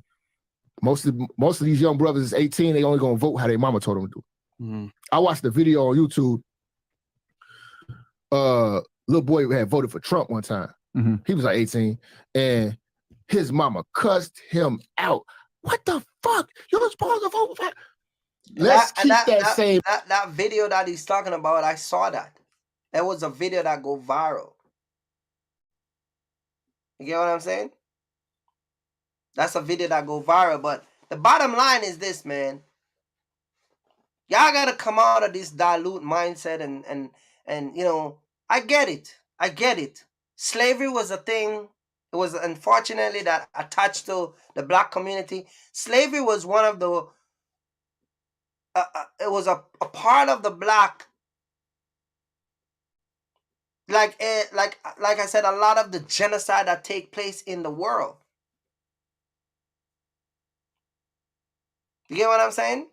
B: Most of these young brothers is 18, they only gonna vote how their mama told them to do. Mm-hmm. I watched the video on YouTube. Little boy had voted for Trump one time. Mm-hmm. He was like 18, and his mama cussed him out. What the fuck? You're supposed to vote for that. Let's keep that same.
A: That video that he's talking about, I saw that. That was a video that go viral. You get what I'm saying? That's a video that go viral. But the bottom line is this, man. Y'all gotta come out of this dilute mindset and you know, I get it. Slavery was a thing. It was unfortunately that attached to the black community. Slavery was one of the it was a part of the black, like I said, a lot of the genocide that take place in the world. You get what I'm saying?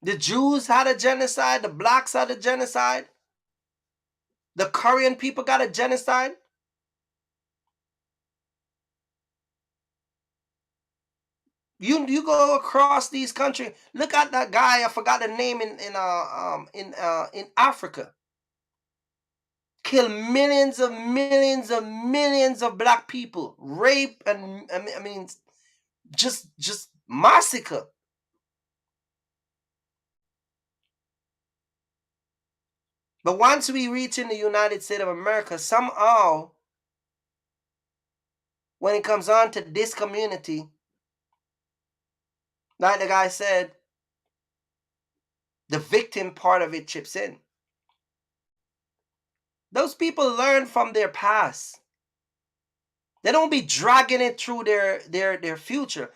A: The Jews had a genocide. The blacks had a genocide. The Korean people got a genocide. You go across these countries. Look at that guy. I forgot the name in Africa. Kill millions of black people. Rape and I mean, just massacre. But once we reach in the United States of America, somehow, when it comes on to this community, like the guy said, the victim part of it chips in. Those people learn from their past. They don't be dragging it through their future.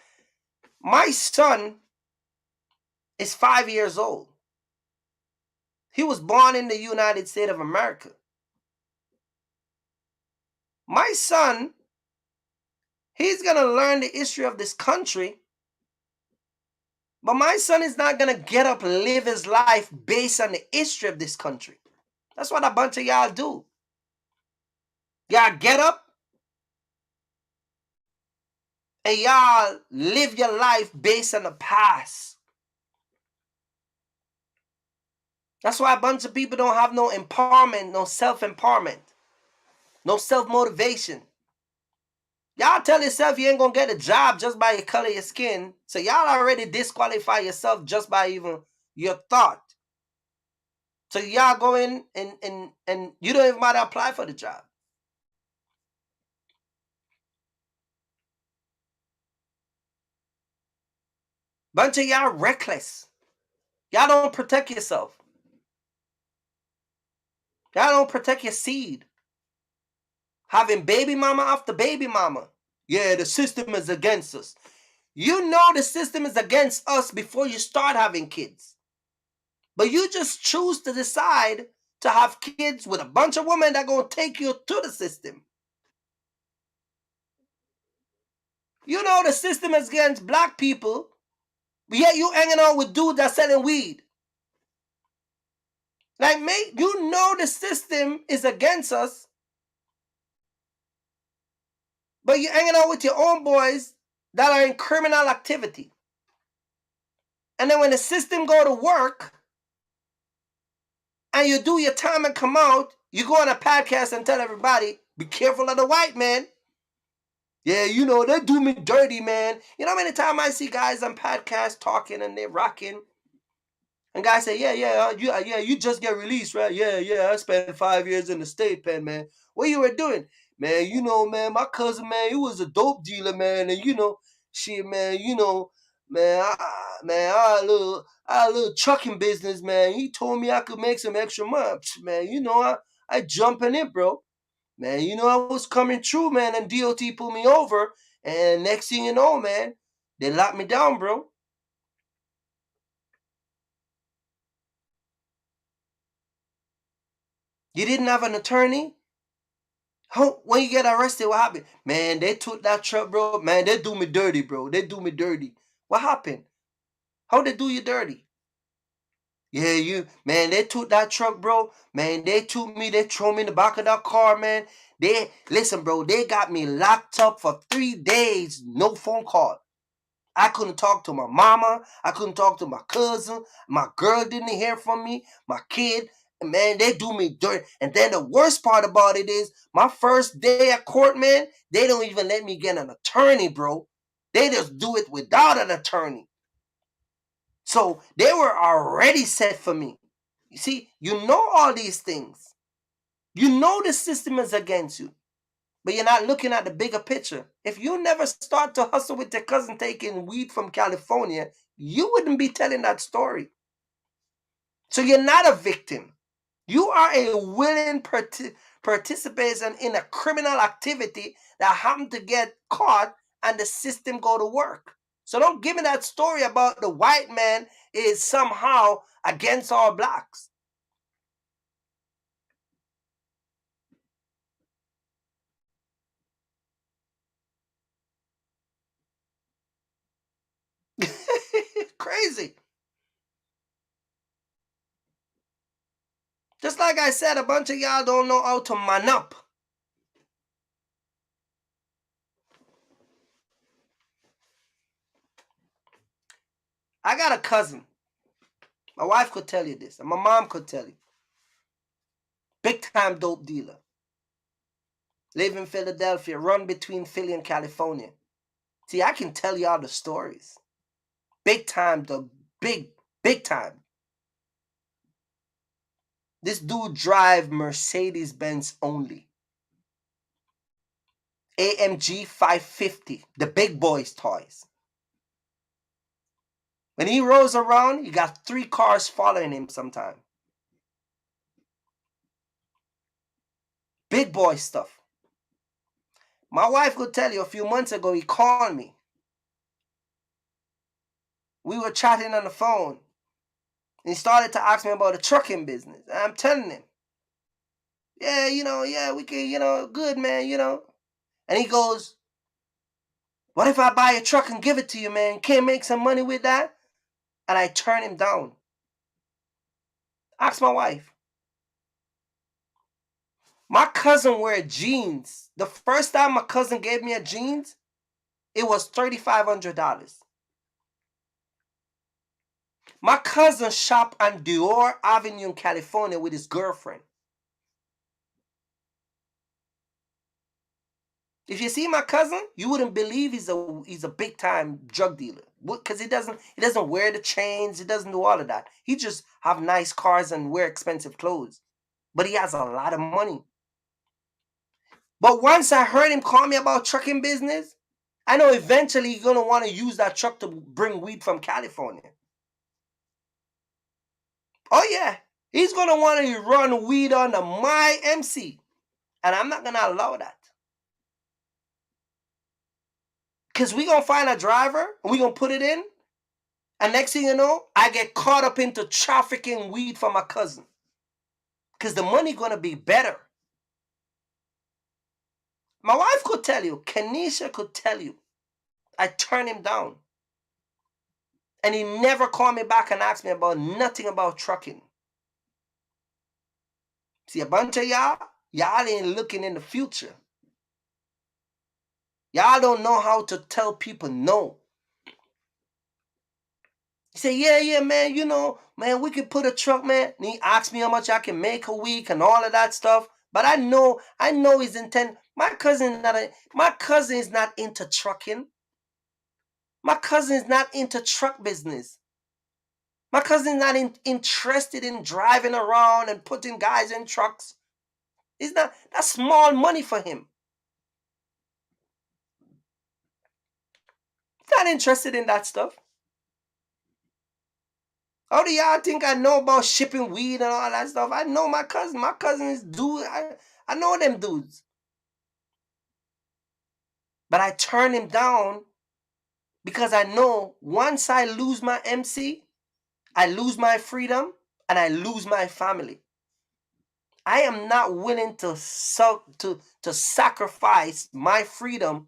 A: My son is 5 years old. He was born in the United States of America. My son, he's going to learn the history of this country, but my son is not going to get up and live his life based on the history of this country. That's what a bunch of y'all do. Y'all get up and y'all live your life based on the past. That's why a bunch of people don't have no empowerment, no self-empowerment, no self-motivation. Y'all tell yourself you ain't gonna get a job just by the color of your skin. So y'all already disqualify yourself just by even your thought. So y'all go in and you don't even matter to apply for the job. Bunch of y'all reckless. Y'all don't protect yourself. Y'all don't protect your seed. Having baby mama after baby mama. Yeah, the system is against us. You know the system is against us before you start having kids. But you just choose to decide to have kids with a bunch of women that are going to take you to the system. You know the system is against black people, but yet you hanging out with dudes that selling weed. Like, mate, you know the system is against us, but you're hanging out with your own boys that are in criminal activity. And then when the system go to work and you do your time and come out, you go on a podcast and tell everybody, be careful of the white man. Yeah, you know, they do me dirty, man. You know how many times I see guys on podcasts talking and they're rocking? And guys say, you just get released, right? Yeah, I spent 5 years in the state pen, man. What you were doing? Man, you know, man, my cousin, man, he was a dope dealer, man. And, you know, shit, man, you know, man, I had a little trucking business, man. He told me I could make some extra money. Man, you know, I jumping in, bro. Man, you know, I was coming through, man, and DOT pulled me over. And next thing you know, man, they locked me down, bro. You didn't have an attorney? When you get arrested, what happened? Man, they took that truck, bro. Man, they do me dirty, bro. They do me dirty. What happened? How they do you dirty? Yeah, man, they took that truck, bro. Man, they took me, they threw me in the back of that car, man. Listen, bro, they got me locked up for 3 days, no phone call. I couldn't talk to my mama. I couldn't talk to my cousin. My girl didn't hear from me. My kid. Man, they do me dirty. And then the worst part about it is, my first day at court, man, they don't even let me get an attorney, bro. They just do it without an attorney. So they were already set for me. You see, you know all these things. You know the system is against you. But you're not looking at the bigger picture. If you never start to hustle with your cousin taking weed from California, you wouldn't be telling that story. So you're not a victim. You are a willing participant in a criminal activity that happened to get caught and the system go to work. So don't give me that story about the white man is somehow against all blacks. Crazy. Just like I said, a bunch of y'all don't know how to man up. I got a cousin. My wife could tell you this, and my mom could tell you. Big time dope dealer. Live in Philadelphia, run between Philly and California. See, I can tell y'all the stories. Big time, big time. This dude drive Mercedes-Benz only. AMG 550, the big boys' toys. When he rolls around, he got 3 cars following him sometime. Big boy stuff. My wife could tell you a few months ago, he called me. We were chatting on the phone. And he started to ask me about the trucking business. And I'm telling him, yeah, we can, good, man. And he goes, what if I buy a truck and give it to you, man? Can't make some money with that? And I turn him down. Ask my wife. My cousin wear jeans. The first time my cousin gave me a jeans, it was $3,500. My cousin shopped on Dior Avenue in California with his girlfriend. If you see my cousin, you wouldn't believe he's a big time drug dealer, because he doesn't wear the chains, he doesn't do all of that. He just have nice cars and wear expensive clothes, but he has a lot of money. But once I heard him call me about trucking business, I know eventually he's gonna want to use that truck to bring weed from California. Oh yeah, he's gonna want to run weed under my MC, and I'm not gonna allow that. Because we're going to find a driver, and we're going to put it in, and next thing you know, I get caught up into trafficking weed for my cousin. Because the money going to be better. My wife could tell you, Kenisha could tell you, I turned him down. And he never called me back and asked me about nothing about trucking. See, a bunch of y'all ain't looking in the future. Y'all don't know how to tell people no. He said, yeah, man, man, we could put a truck, man. And he asked me how much I can make a week and all of that stuff. But I know his intent. My cousin is not into trucking. My cousin is not into truck business. My cousin is not interested in driving around and putting guys in trucks. That's small money for him. He's not interested in that stuff. How do y'all think I know about shipping weed and all that stuff? I know my cousin. My cousin is dude. I know them dudes. But I turn him down because I know once I lose my MC, I lose my freedom and I lose my family. I am not willing to sacrifice my freedom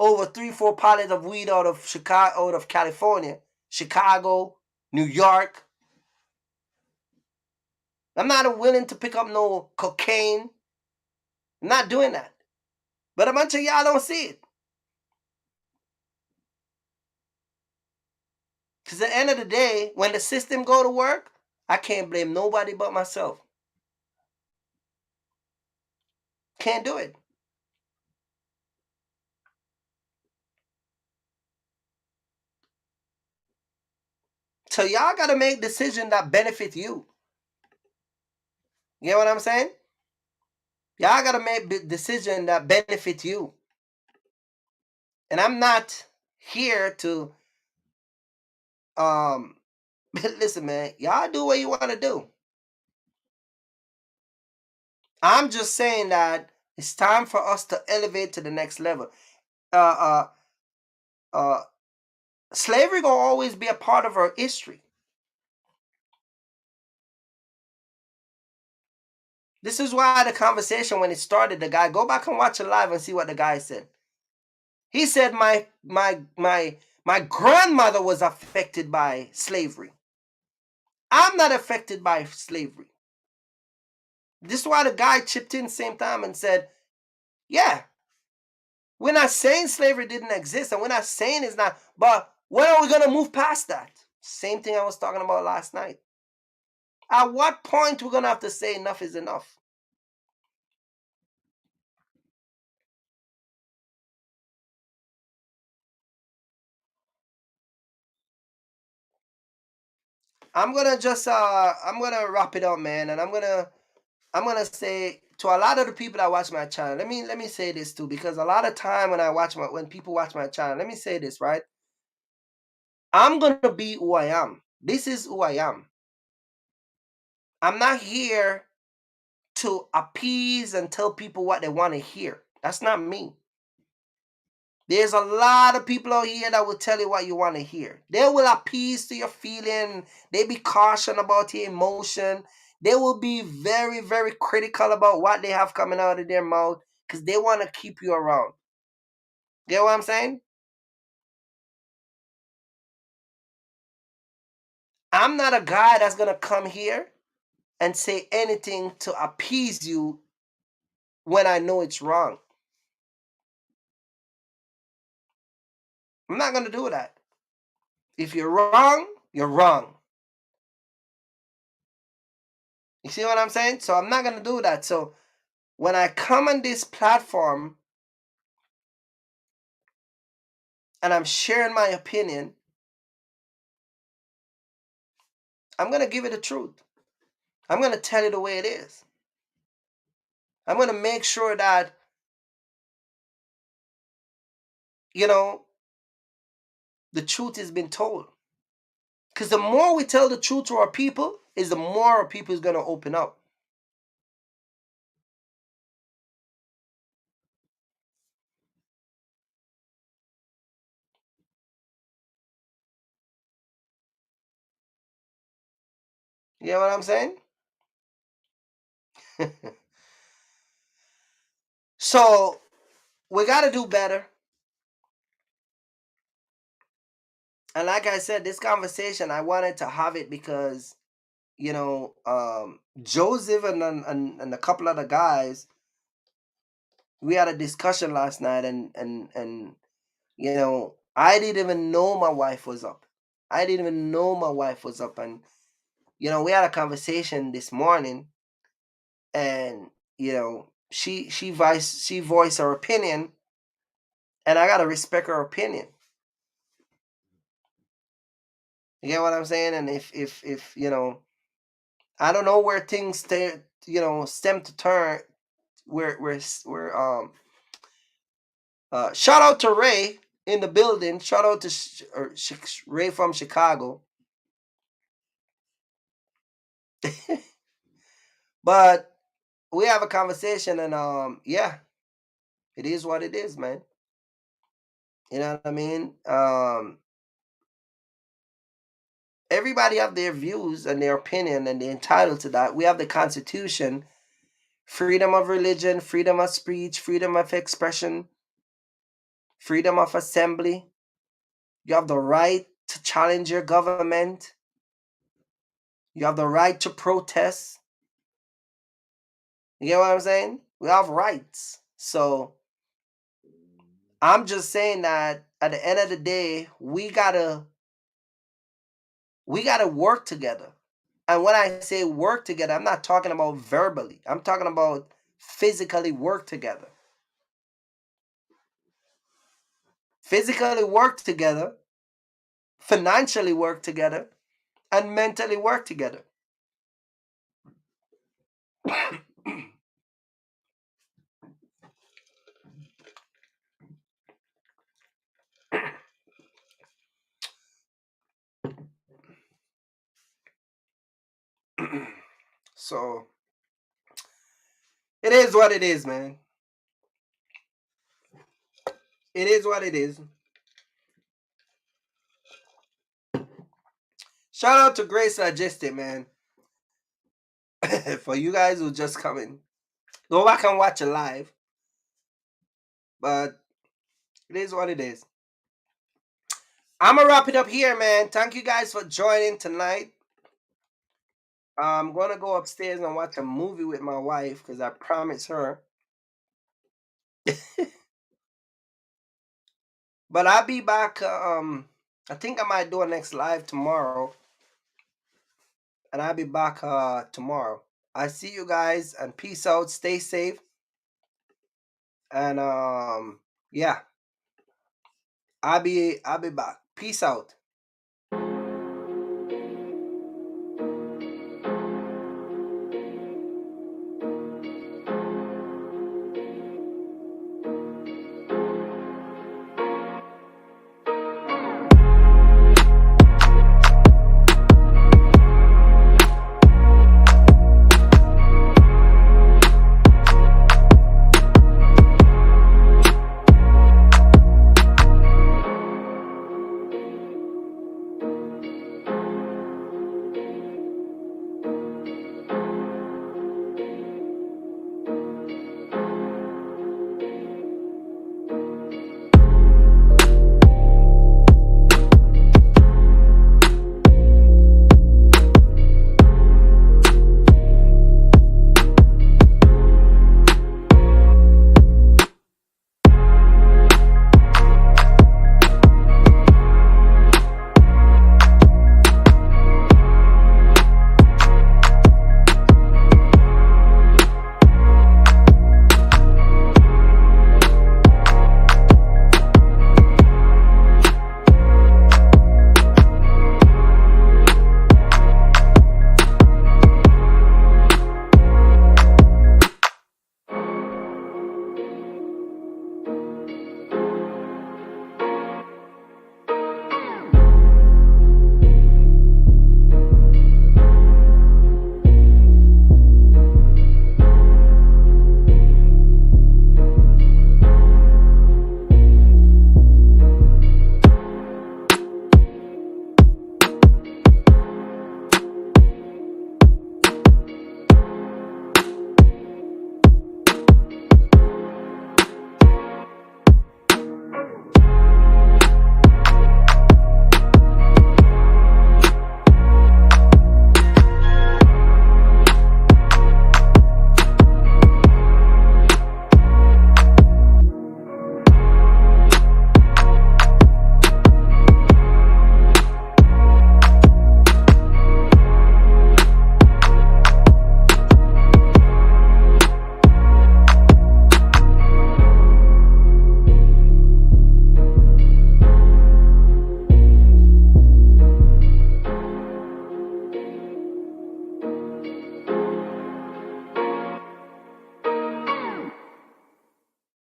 A: over 3-4 pallets of weed out of Chicago, out of California, Chicago, New York. I'm not willing to pick up no cocaine. I'm not doing that. But a bunch of y'all don't see it. Because at the end of the day, when the system go to work, I can't blame nobody but myself. Can't do it. So y'all got to make decisions that benefit you. You get what I'm saying? Y'all got to make decisions that benefit you. And I'm not here to listen, man, y'all do what you want to do. I'm just saying that it's time for us to elevate to the next level. Slavery gonna always be a part of our history. This is why the conversation, when it started, the guy, go back and watch it live and see what the guy said. He said, my grandmother was affected by slavery. I'm not affected by slavery. This is why the guy chipped in same time and said, yeah, we're not saying slavery didn't exist, and we're not saying it's not, but when are we going to move past that? Same thing I was talking about last night. At what point we're going to have to say enough is enough? I'm gonna wrap it up, man, and I'm gonna say to a lot of the people that watch my channel, let me say this too, because a lot of time when people watch my channel, let me say this, right? I'm gonna be who I am. This is who I am. I'm not here to appease and tell people what they want to hear. That's not me. There's a lot of people out here that will tell you what you want to hear. They will appease to your feeling. They be cautious about your emotion. They will be very, very critical about what they have coming out of their mouth because they want to keep you around. Get what I'm saying? I'm not a guy that's going to come here and say anything to appease you when I know it's wrong. I'm not going to do that. If you're wrong, you're wrong. You see what I'm saying? So I'm not going to do that. So when I come on this platform and I'm sharing my opinion, I'm going to give it the truth. I'm going to tell it the way it is. I'm going to make sure that, the truth has been told. Because the more we tell the truth to our people, is the more our people is going to open up. You know what I'm saying? So we got to do better. And like I said, this conversation, I wanted to have it because, Joseph and a couple other guys, we had a discussion last night, and I didn't even know my wife was up. And we had a conversation this morning, and she voiced her opinion, and I gotta respect her opinion. You get what I'm saying? And if I don't know where things stem to turn. We're shout out to Ray in the building. Shout out to Ray from Chicago. But we have a conversation, and yeah, it is what it is, man. You know what I mean? Everybody have their views and their opinion, and they're entitled to that. We have the Constitution, freedom of religion, freedom of speech, freedom of expression, freedom of assembly. You have the right to challenge your government. You have the right to protest. You get what I'm saying? We have rights. So I'm just saying that at the end of the day, we gotta work together. And when I say work together, I'm not talking about verbally. I'm talking about physically work together. Physically work together, financially work together, and mentally work together. So it is what it is, man. It is what it is. Shout out to Grace Logistic, man. For you guys who just come in, go back and watch it live. But it is what it is. I'm gonna wrap it up here, man. Thank you guys for joining tonight. I'm gonna go upstairs and watch a movie with my wife because I promised her. But I'll be back. I think I might do a next live tomorrow, and I'll be back tomorrow. I see you guys, and peace out. Stay safe, and yeah, I'll be back. Peace out.